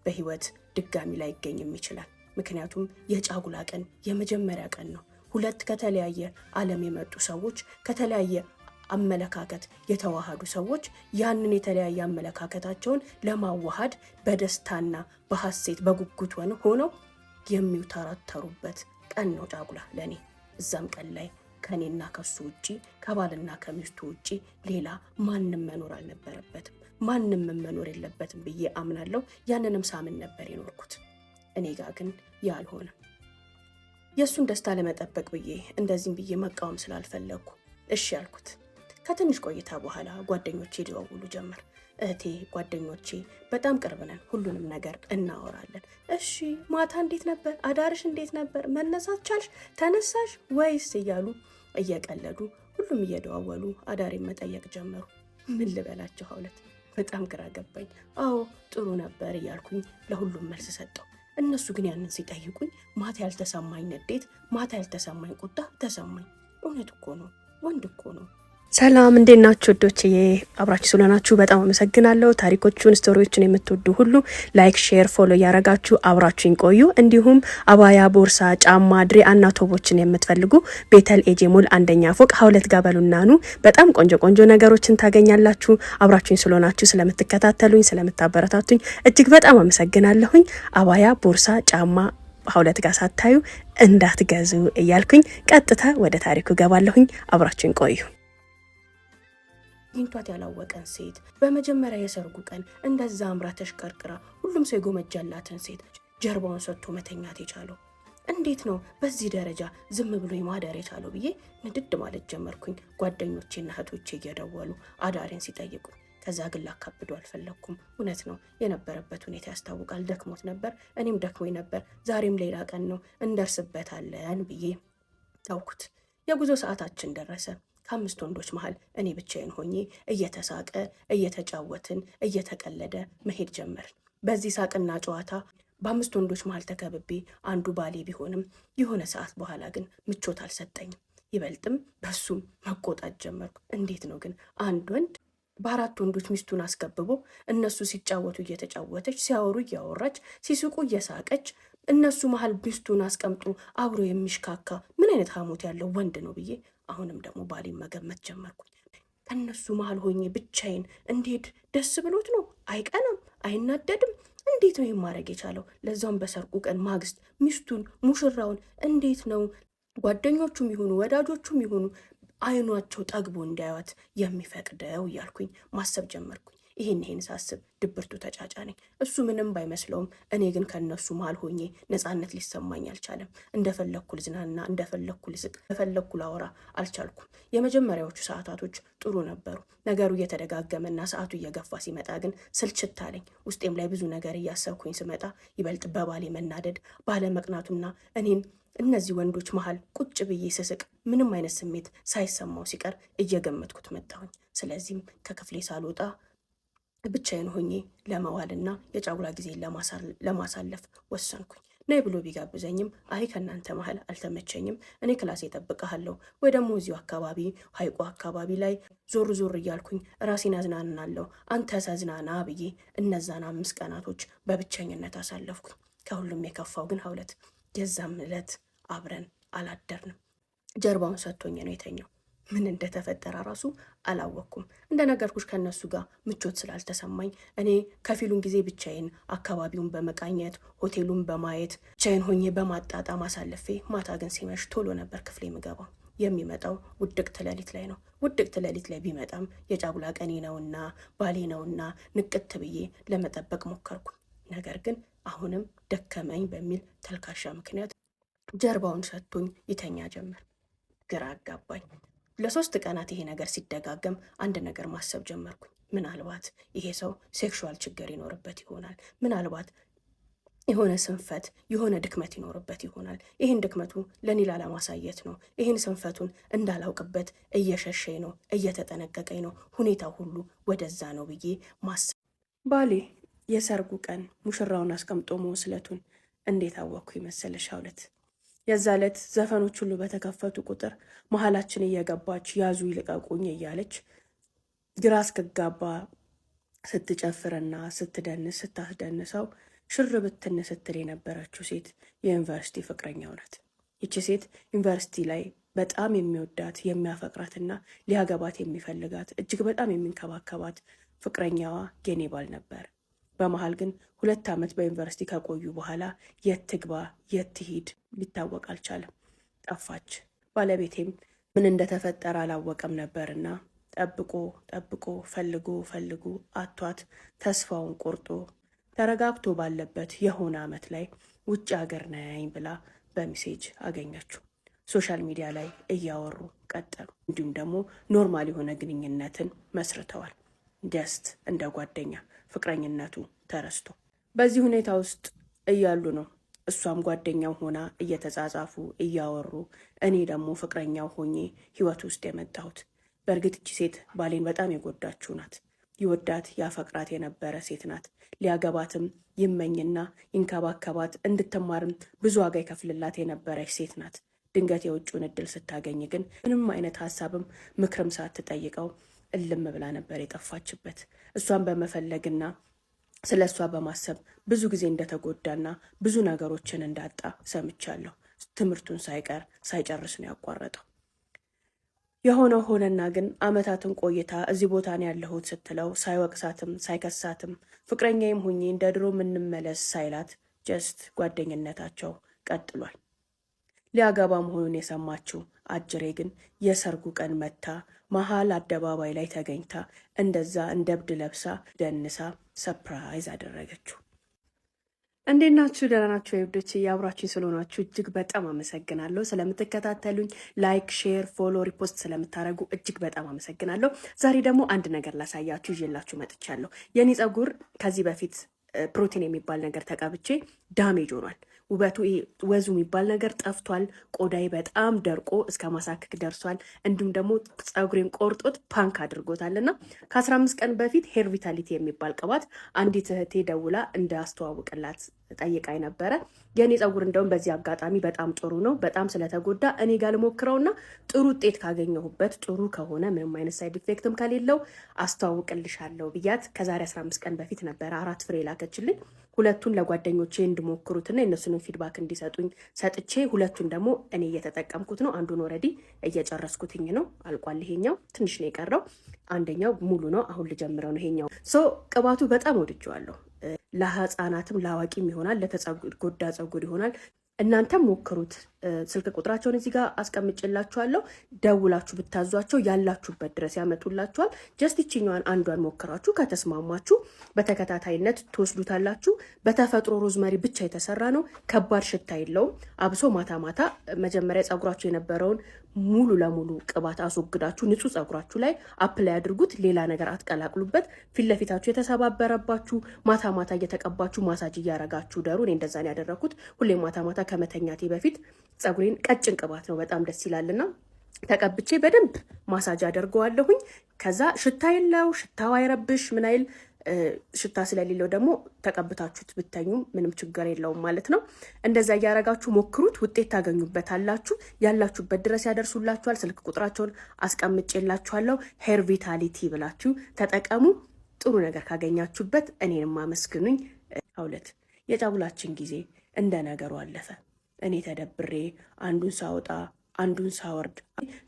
በህይወት ድጋሚ ላይ ይገኝም ይችላል። ምክንያቱም የጫጉላ ቀን የመጀመሪያ ቀን ነው። 2 ከተለያየ ዓለም የመጡ ሰዎች ከተለያየ አመለካከት የተዋሃዱ ሰዎች ያንን የተለያየ አመለካከታቸውን ለማዋሃድ በደስታና በሐሴት በጉጉት ሆነው የሚውተራተሩበት ቀን ነው ጫጉላ ለኔ። እዛም ቀን ላይ ከኔና ከሱ ውጪ ከባልና ከሚስቱ ውጪ ሌላ ማንም መኖር አልነበረበትም፣ ማንም መኖር የለበትም ብዬ አምናለሁ። ያንንም ሳምን ነበር የኖርኩት። እኔ ጋር ግን ያልሆነ የእሱን ደስታ ለመጠበቅ ብዬ እንደዚህም ብዬ መቃወም ስላልፈለግኩ እሺ ያልኩት። ከትንሽ ቆይታ በኋላ ጓደኞቼ ሊደውሉ ጀመር። እህቴ፣ ጓደኞቼ በጣም ቅርብ ነን፣ ሁሉንም ነገር እናወራለን። እሺ ማታ እንዴት ነበር? አዳርሽ እንዴት ነበር? መነሳት ቻልሽ? ተነሳሽ ወይስ እያሉ እየቀለዱ ሁሉም እየደዋወሉ አዳሬን መጠየቅ ጀመሩ። ምን ልበላቸው ሀውለት፣ በጣም ግራ ገባኝ። አዎ ጥሩ ነበር እያልኩኝ ለሁሉም መልስ ሰጠው። እነሱ ግን ያንን ሲጠይቁኝ ማታ ያልተሰማኝ ንዴት፣ ማታ ያልተሰማኝ ቁጣ ተሰማኝ። እውነት እኮ ነው፣ ወንድ እኮ ነው። ሰላም እንዴት ናችሁ ወዶችዬ? አብራችሁ ስለሆናችሁ በጣም አመሰግናለሁ። ታሪኮቹን ስቶሪዎችን የምትወዱ ሁሉ ላይክ፣ ሼር፣ ፎሎ እያረጋችሁ አብራችሁን ቆዩ። እንዲሁም አባያ፣ ቦርሳ፣ ጫማ፣ ድሪያና ቶቦችን የምትፈልጉ ቤተል ኤጄ ሞል 1ኛ ፎቅ 2 ጋር በሉናኑ በጣም ቆንጆ ቆንጆ ነገሮችን ታገኛላችሁ። አብራችሁን ስለሆናችሁ ስለምትከታተሉኝ፣ ስለምታበረታቱኝ እጅግ በጣም አመሰግናለሁኝ። አባያ፣ ቦርሳ፣ ጫማ 2 ጋር ሳታዩ እንዳትገዙ እያልኩኝ ቀጥታ ወደ ታሪኩ ገባለሁኝ። አብራችሁን ቆዩ። አግኝቷት ያላወቀን ሴት በመጀመሪያ የሰርጉ ቀን እንደዛ አምራ ተሽቀርቅራ ሁሉም ሰው የጎመጃላትን ሴት ጀርባውን ሰጥቶ መተኛት የቻለው እንዴት ነው? በዚህ ደረጃ ዝም ብሎ ማደር የቻለው ብዬ ንድድ ማለት ጀመርኩኝ። ጓደኞቼና እህቶቼ እየደወሉ አዳሬን ሲጠይቁ፣ ከዛ ግን ላካብዶ አልፈለኩም። እውነት ነው፣ የነበረበት ሁኔታ ያስታውቃል። ደክሞት ነበር፣ እኔም ደክሞኝ ነበር። ዛሬም ሌላ ቀን ነው፣ እንደርስበታለን ብዬ ታውኩት። የጉዞ ሰዓታችን ደረሰ። ከ5 ወንዶች መሃል እኔ ብቻዬን ሆኜ እየተሳቀ እየተጫወትን እየተቀለደ መሄድ ጀመርን። በዚህ ሳቅና ጨዋታ በ5 ወንዶች መሃል ተከብቤ አንዱ ባሌ ቢሆንም የሆነ ሰዓት በኋላ ግን ምቾት አልሰጠኝም። ይበልጥም በሱም መቆጣት ጀመርኩ። እንዴት ነው ግን አንድ ወንድ በ4 ወንዶች ሚስቱን አስከብቦ እነሱ ሲጫወቱ እየተጫወተች፣ ሲያወሩ እያወራች፣ ሲስቁ እየሳቀች እነሱ መሃል ሚስቱን አስቀምጦ አብሮ የሚሽካካ ምን አይነት ሐሞት ያለው ወንድ ነው ብዬ አሁንም ደግሞ ባሌን መገመት ጀመርኩኝ። ከነሱ መሃል ሆኜ ብቻዬን እንዴት ደስ ብሎት ነው? አይቀናም? አይናደድም? እንዴት ነው የማረግ የቻለው? ለዛውም በሰርጉ ቀን ማግስት ሚስቱን ሙሽራውን እንዴት ነው ጓደኞቹም ይሁኑ ወዳጆቹም ይሁኑ አይኗቸው ጠግቦ እንዲያዩት የሚፈቅደው እያልኩኝ ማሰብ ጀመርኩኝ። ይህን ሳስብ ድብርቱ ተጫጫነኝ። እሱ ምንም ባይመስለውም እኔ ግን ከነሱ መሃል ሆኜ ነፃነት ሊሰማኝ አልቻለም። እንደፈለግኩ ልዝናና፣ እንደፈለግኩ ልስቅ፣ እንደፈለግኩ ላወራ አልቻልኩም። የመጀመሪያዎቹ ሰዓታቶች ጥሩ ነበሩ። ነገሩ እየተደጋገመና ሰዓቱ እየገፋ ሲመጣ ግን ስልችት አለኝ። ውስጤም ላይ ብዙ ነገር እያሰብኩኝ ስመጣ ይበልጥ በባሌ መናደድ፣ ባለመቅናቱና እኔን እነዚህ ወንዶች መሃል ቁጭ ብዬ ስስቅ ምንም አይነት ስሜት ሳይሰማው ሲቀር እየገመትኩት መጣሁኝ። ስለዚህም ከክፍሌ ሳልወጣ ብቻዬን ሆኜ ለመዋልና የጫጉላ ጊዜ ለማሳለፍ ወሰንኩኝ። ነይ ብሎ ቢጋብዘኝም አይ ከእናንተ መሃል አልተመቸኝም፣ እኔ ክላሴ እጠብቅሃለሁ፣ ወይ ደግሞ እዚሁ አካባቢ ሐይቁ አካባቢ ላይ ዞር ዞር እያልኩኝ ራሴን አዝናናለሁ፣ አንተ ተዝናና ብዬ እነዛን 5 ቀናቶች በብቸኝነት አሳለፍኩኝ። ከሁሉም የከፋው ግን ሀውለት የዛም ዕለት አብረን አላደርንም። ጀርባውን ሰጥቶኝ ነው የተኛው። ምን እንደተፈጠረ ራሱ አላወቅኩም። እንደነገርኩሽ ከነሱ ጋር ምቾት ስላልተሰማኝ እኔ ከፊሉን ጊዜ ብቻዬን አካባቢውን በመቃኘት ሆቴሉን በማየት ብቻዬን ሆኜ በማጣጣም አሳልፌ፣ ማታ ግን ሲመሽ ቶሎ ነበር ክፍሌ የምገባው። የሚመጣው ውድቅት ሌሊት ላይ ነው። ውድቅት ሌሊት ላይ ቢመጣም የጫጉላ ቀኔ ነውና ባሌ ነውና ንቅት ብዬ ለመጠበቅ ሞከርኩ። ነገር ግን አሁንም ደከመኝ በሚል ተልካሻ ምክንያት ጀርባውን ሰጥቶኝ ይተኛ ጀመር። ግራ አጋባኝ። ለ3 ቀናት ይሄ ነገር ሲደጋገም አንድ ነገር ማሰብ ጀመርኩኝ። ምናልባት ይሄ ሰው ሴክሹዋል ችግር ይኖርበት ይሆናል። ምናልባት የሆነ ስንፈት፣ የሆነ ድክመት ይኖርበት ይሆናል። ይህን ድክመቱ ለኔ ላለማሳየት ነው። ይህን ስንፈቱን እንዳላውቅበት እየሸሸኝ ነው፣ እየተጠነቀቀኝ ነው። ሁኔታው ሁሉ ወደዛ ነው ብዬ ማሰብ። ባሌ የሰርጉ ቀን ሙሽራውን አስቀምጦ መወስለቱን እንዴት አወቅኩ ይመሰለሽ ሀውለት? የዛ ዕለት ዘፈኖች ሁሉ በተከፈቱ ቁጥር መሀላችን እየገባች ያዙ ይልቀቁኝ እያለች ግራ እስክጋባ ስትጨፍርና ስትደንስ ስታስደንሰው ሽር ብትን ስትል የነበረችው ሴት የዩኒቨርሲቲ ፍቅረኛው ናት። ይቺ ሴት ዩኒቨርሲቲ ላይ በጣም የሚወዳት የሚያፈቅራትና ሊያገባት የሚፈልጋት እጅግ በጣም የሚንከባከባት ፍቅረኛዋ የኔ ባል ነበር። በመሃል ግን 2 ዓመት በዩኒቨርሲቲ ከቆዩ በኋላ የት ትግባ የት ትሂድ ሊታወቅ አልቻለም። ጠፋች። ባለቤቴም ምን እንደተፈጠረ አላወቀም ነበርና ጠብቆ ጠብቆ ፈልጎ አቷት ተስፋውን ቆርጦ ተረጋግቶ ባለበት የሆነ ዓመት ላይ ውጭ ሀገር ነኝ ብላ በሜሴጅ አገኘችው። ሶሻል ሚዲያ ላይ እያወሩ ቀጠሉ። እንዲሁም ደግሞ ኖርማል የሆነ ግንኙነትን መስርተዋል። ጀስት እንደ ጓደኛ ፍቅረኝነቱ ተረስቶ በዚህ ሁኔታ ውስጥ እያሉ ነው እሷም ጓደኛው ሆና እየተጻጻፉ እያወሩ እኔ ደግሞ ፍቅረኛው ሆኜ ህይወት ውስጥ የመጣሁት። በእርግጥ እቺ ሴት ባሌን በጣም የጎዳችው ናት። ይወዳት ያፈቅራት የነበረ ሴት ናት። ሊያገባትም ይመኝና ይንከባከባት እንድትማርም ብዙ ዋጋ ይከፍልላት የነበረች ሴት ናት። ድንገት የውጭውን እድል ስታገኝ ግን ምንም አይነት ሀሳብም ምክርም ሳትጠይቀው እልም ብላ ነበር የጠፋችበት። እሷን በመፈለግና ስለ እሷ በማሰብ ብዙ ጊዜ እንደተጎዳና ብዙ ነገሮችን እንዳጣ ሰምቻለሁ። ትምህርቱን ሳይቀር ሳይጨርስ ነው ያቋረጠው። የሆነው ሆነና ግን አመታትን ቆይታ እዚህ ቦታ ነው ያለሁት ስትለው ሳይወቅሳትም ሳይከሳትም ፍቅረኛዬም ሁኜ እንደ ድሮ የምንመለስ ሳይላት ጀስት ጓደኝነታቸው ቀጥሏል። ሊያገባ መሆኑን የሰማችው አጅሬ ግን የሰርጉ ቀን መታ መሀል አደባባይ ላይ ተገኝታ እንደዛ እንደ እብድ ለብሳ ደንሳ ሰፕራይዝ አደረገችው። እንዴት ናችሁ? ደህና ናችሁ? የውዶች አብራችሁኝ ስለሆናችሁ እጅግ በጣም አመሰግናለሁ። ስለምትከታተሉኝ ላይክ፣ ሼር፣ ፎሎ፣ ሪፖስት ስለምታደርጉ እጅግ በጣም አመሰግናለሁ። ዛሬ ደግሞ አንድ ነገር ላሳያችሁ ይዤላችሁ መጥቻለሁ። የኔ ፀጉር ከዚህ በፊት ፕሮቲን የሚባል ነገር ተቀብቼ ዳሜጅ ሆኗል። ውበቱ ወዙ የሚባል ነገር ጠፍቷል። ቆዳይ በጣም ደርቆ እስከ ማሳከክ ደርሷል። እንዲሁም ደግሞ ፀጉሬን ቆርጦት ፓንክ አድርጎታል እና ከ15 ቀን በፊት ሄር ቪታሊቲ የሚባል ቅባት አንዲት እህቴ ደውላ እንዳስተዋውቅላት ጠይቃኝ ነበረ። የኔ ፀጉር እንደውም በዚህ አጋጣሚ በጣም ጥሩ ነው። በጣም ስለተጎዳ እኔ ጋር ልሞክረውና ጥሩ ውጤት ካገኘሁበት ጥሩ ከሆነ ምንም አይነት ሳይድ ኢፌክትም ከሌለው አስተዋውቅልሻለሁ ብያት ከዛሬ 15 ቀን በፊት ነበረ 4 ፍሬ ላከችልኝ። ሁለቱን ለጓደኞቼ እንድሞክሩትና የእነሱንም ፊድባክ እንዲሰጡኝ ሰጥቼ ሁለቱን ደግሞ እኔ እየተጠቀምኩት ነው። አንዱን ኦልሬዲ እየጨረስኩትኝ ነው፣ አልቋል። ይሄኛው ትንሽ ነው የቀረው። አንደኛው ሙሉ ነው፣ አሁን ልጀምረው ነው። ይሄኛው ቅባቱ በጣም ወድጄዋለሁ። ለህፃናትም ለአዋቂም ይሆናል፣ ለተጎዳ ፀጉር ይሆናል። እናንተም ሞክሩት። ስልክ ቁጥራቸውን እዚህ ጋር አስቀምጭላችኋለሁ። ደውላችሁ ብታዟቸው ያላችሁበት ድረስ ያመጡላችኋል። ጀስት ይችኛዋን አንዷን ሞክራችሁ ከተስማማችሁ በተከታታይነት ትወስዱታላችሁ። በተፈጥሮ ሮዝመሪ ብቻ የተሰራ ነው። ከባድ ሽታ የለውም። አብሶ ማታ ማታ መጀመሪያ ፀጉራችሁ የነበረውን ሙሉ ለሙሉ ቅባት አስወግዳችሁ ንጹህ ፀጉራችሁ ላይ አፕላይ አድርጉት። ሌላ ነገር አትቀላቅሉበት። ፊት ለፊታችሁ የተሰባበረባችሁ ማታ ማታ እየተቀባችሁ ማሳጅ እያረጋችሁ ደሩ። እኔ እንደዛ ነው ያደረኩት። ሁሌ ማታ ማታ ከመተኛቴ በፊት ፀጉሬን ቀጭን ቅባት ነው በጣም ደስ ይላልና ተቀብቼ በደንብ ማሳጅ አደርገዋለሁኝ። ከዛ ሽታ የለው፣ ሽታው አይረብሽ ምን አይል። ሽታ ስለሌለው ደግሞ ተቀብታችሁት ብተኙ ምንም ችግር የለውም ማለት ነው። እንደዛ እያረጋችሁ ሞክሩት፣ ውጤት ታገኙበታላችሁ። ያላችሁበት ድረስ ያደርሱላችኋል። ስልክ ቁጥራቸውን አስቀምጬላችኋለሁ። ሄር ቪታሊቲ ብላችሁ ተጠቀሙ። ጥሩ ነገር ካገኛችሁበት እኔንም አመስግኑኝ። ሁለት የጫጉላችን ጊዜ እንደ ነገሩ አለፈ። እኔ ተደብሬ አንዱን ሳወጣ አንዱን ሳወርድ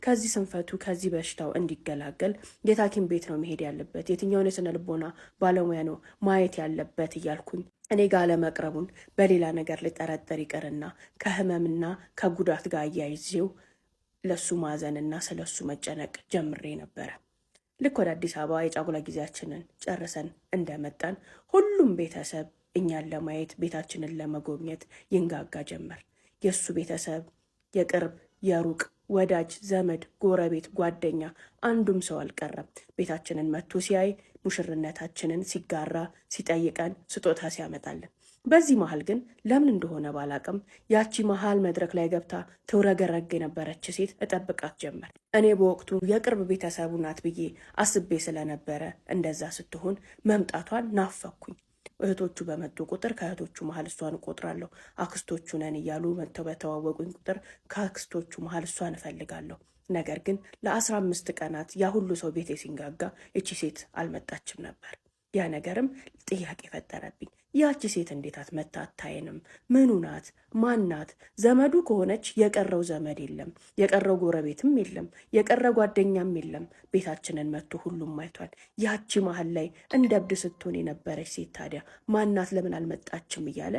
ከዚህ ስንፈቱ ከዚህ በሽታው እንዲገላገል የት ሐኪም ቤት ነው መሄድ ያለበት፣ የትኛውን የስነ ልቦና ባለሙያ ነው ማየት ያለበት እያልኩኝ እኔ ጋር ለመቅረቡን በሌላ ነገር ልጠረጠር ይቅርና ከህመምና ከጉዳት ጋር እያይዤው ለሱ ማዘንና ስለሱ መጨነቅ ጀምሬ ነበረ። ልክ ወደ አዲስ አበባ የጫጉላ ጊዜያችንን ጨርሰን እንደመጣን ሁሉም ቤተሰብ እኛን ለማየት ቤታችንን ለመጎብኘት ይንጋጋ ጀመር። የእሱ ቤተሰብ የቅርብ የሩቅ ወዳጅ ዘመድ፣ ጎረቤት፣ ጓደኛ አንዱም ሰው አልቀረም። ቤታችንን መጥቶ ሲያይ ሙሽርነታችንን ሲጋራ ሲጠይቀን ስጦታ ሲያመጣልን። በዚህ መሀል ግን ለምን እንደሆነ ባላቅም ያቺ መሀል መድረክ ላይ ገብታ ትውረገረግ የነበረች ሴት እጠብቃት ጀመር። እኔ በወቅቱ የቅርብ ቤተሰቡ ናት ብዬ አስቤ ስለነበረ እንደዛ ስትሆን መምጣቷን ናፈኩኝ። እህቶቹ በመጡ ቁጥር ከእህቶቹ መሀል እሷን እቆጥራለሁ። አክስቶቹ ነን እያሉ መጥተው በተዋወቁኝ ቁጥር ከአክስቶቹ መሀል እሷን እፈልጋለሁ። ነገር ግን ለ15 ቀናት ያ ሁሉ ሰው ቤቴ ሲንጋጋ እቺ ሴት አልመጣችም ነበር። ያ ነገርም ጥያቄ ፈጠረብኝ። ያቺ ሴት እንዴት አትመጣ አታየንም? ምኑ ናት? ማን ናት? ዘመዱ ከሆነች የቀረው ዘመድ የለም፣ የቀረው ጎረቤትም የለም፣ የቀረ ጓደኛም የለም። ቤታችንን መጥቶ ሁሉም አይቷል። ያቺ መሀል ላይ እንደ እብድ ስትሆን የነበረች ሴት ታዲያ ማናት? ለምን አልመጣችም? እያለ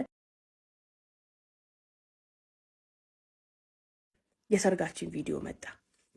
የሰርጋችን ቪዲዮ መጣ።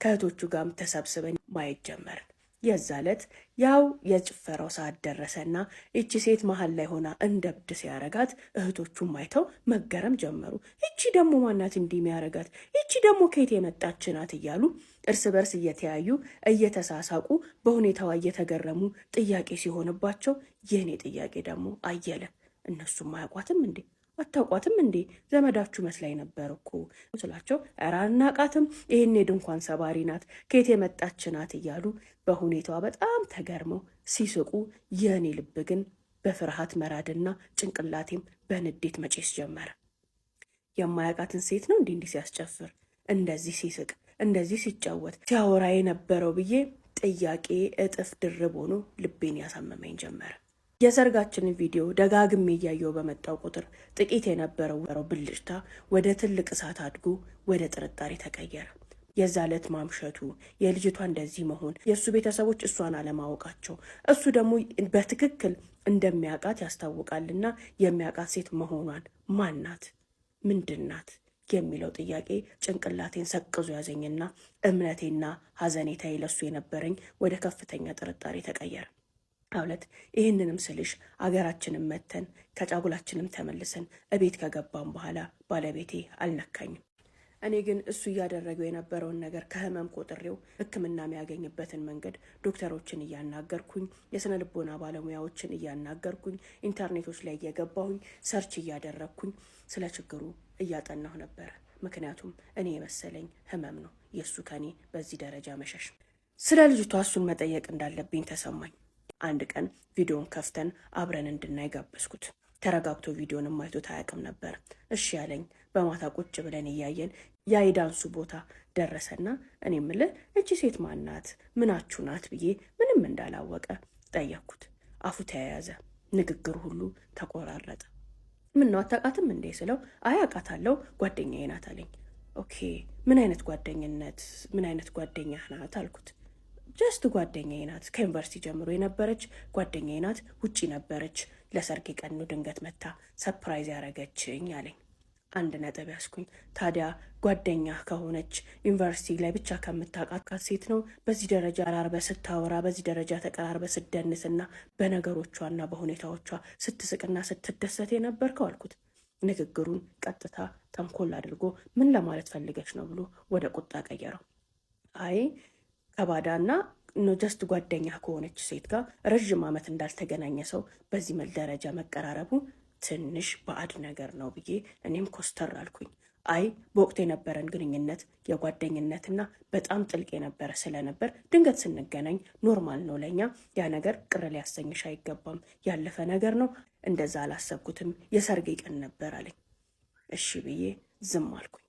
ከእህቶቹ ጋርም ተሰብስበን ማየት ጀመር። የዛ ዕለት ያው የጭፈራው ሰዓት ደረሰና እቺ ሴት መሀል ላይ ሆና እንደብድ ሲያረጋት እህቶቹም አይተው መገረም ጀመሩ። እቺ ደግሞ ማናት እንዲህ የሚያረጋት? እቺ ደግሞ ከየት የመጣች ናት? እያሉ እርስ በርስ እየተያዩ እየተሳሳቁ በሁኔታዋ እየተገረሙ ጥያቄ ሲሆንባቸው የእኔ ጥያቄ ደግሞ አየለ። እነሱም አያውቋትም እንዴ? አታውቋትም እንዴ? ዘመዳችሁ መስላኝ ነበር እኮ ስላቸው፣ ኧረ አናውቃትም፣ ይህኔ ድንኳን ሰባሪ ናት፣ ከየት የመጣች ናት እያሉ በሁኔታዋ በጣም ተገርመው ሲስቁ፣ የእኔ ልብ ግን በፍርሃት መራድና ጭንቅላቴም በንዴት መጨስ ጀመረ። የማያውቃትን ሴት ነው እንዲህ ሲያስጨፍር፣ እንደዚህ ሲስቅ፣ እንደዚህ ሲጫወት ሲያወራ የነበረው ብዬ ጥያቄ እጥፍ ድርብ ሆኖ ልቤን ያሳመመኝ ጀመረ። የሰርጋችንን ቪዲዮ ደጋግሜ እያየው በመጣው ቁጥር ጥቂት የነበረው ብልጭታ ወደ ትልቅ እሳት አድጎ ወደ ጥርጣሬ ተቀየረ። የዛ ዕለት ማምሸቱ፣ የልጅቷ እንደዚህ መሆን፣ የእሱ ቤተሰቦች እሷን አለማወቃቸው፣ እሱ ደግሞ በትክክል እንደሚያውቃት ያስታውቃልና የሚያውቃት ሴት መሆኗን ማናት፣ ምንድናት የሚለው ጥያቄ ጭንቅላቴን ሰቅዞ ያዘኝና እምነቴና ሐዘኔታዬ ለሱ የነበረኝ ወደ ከፍተኛ ጥርጣሬ ተቀየረ። አውለት ይህንንም ስልሽ አገራችንም መተን ከጫጉላችንም ተመልሰን እቤት ከገባን በኋላ ባለቤቴ አልነካኝም። እኔ ግን እሱ እያደረገው የነበረውን ነገር ከህመም ቆጥሬው ሕክምና የሚያገኝበትን መንገድ ዶክተሮችን እያናገርኩኝ፣ የስነ ልቦና ባለሙያዎችን እያናገርኩኝ፣ ኢንተርኔቶች ላይ እየገባሁኝ ሰርች እያደረግኩኝ ስለ ችግሩ እያጠናሁ ነበረ። ምክንያቱም እኔ የመሰለኝ ህመም ነው የእሱ ከኔ በዚህ ደረጃ መሸሽ። ስለ ልጅቷ እሱን መጠየቅ እንዳለብኝ ተሰማኝ። አንድ ቀን ቪዲዮን ከፍተን አብረን እንድናይ ጋበዝኩት። ተረጋግቶ ቪዲዮንም አይቶት አያውቅም ነበር። እሺ ያለኝ በማታ ቁጭ ብለን እያየን የዳንሱ ቦታ ደረሰና እኔ የምልህ እቺ ሴት ማናት? ምናችሁ ናት ብዬ ምንም እንዳላወቀ ጠየቅኩት። አፉ ተያያዘ፣ ንግግር ሁሉ ተቆራረጠ። ምን ነው አታውቃትም እንዴ ስለው አይ አውቃታለሁ፣ ጓደኛዬ ናት አለኝ። ኦኬ ምን አይነት ጓደኝነት? ምን አይነት ጓደኛ ናት አልኩት። ጀስት ጓደኛዬ ናት፣ ከዩኒቨርሲቲ ጀምሮ የነበረች ጓደኛዬ ናት። ውጪ ነበረች፣ ለሰርጌ ቀን ነው ድንገት መታ ሰርፕራይዝ ያረገችኝ አለኝ። አንድ ነጥብ ያስኩኝ። ታዲያ ጓደኛ ከሆነች ዩኒቨርሲቲ ላይ ብቻ ከምታውቃት ሴት ነው በዚህ ደረጃ ተቀራርበ ስታወራ፣ በዚህ ደረጃ ተቀራርበ ስትደንስና በነገሮቿና በሁኔታዎቿ ስትስቅና ስትደሰት የነበርከው አልኩት። ንግግሩን ቀጥታ ተንኮል አድርጎ ምን ለማለት ፈልገች ነው ብሎ ወደ ቁጣ ቀየረው። አይ ከባዳና ጀስት ጓደኛ ከሆነች ሴት ጋር ረዥም ዓመት እንዳልተገናኘ ሰው በዚህ ደረጃ መቀራረቡ ትንሽ ባዕድ ነገር ነው ብዬ እኔም ኮስተር አልኩኝ። አይ በወቅቱ የነበረን ግንኙነት የጓደኝነትና በጣም ጥልቅ የነበረ ስለነበር ድንገት ስንገናኝ ኖርማል ነው ለኛ፣ ያ ነገር ቅር ሊያሰኝሽ አይገባም፣ ያለፈ ነገር ነው፣ እንደዛ አላሰብኩትም፣ የሰርጌ ቀን ነበር አለኝ። እሺ ብዬ ዝም አልኩኝ።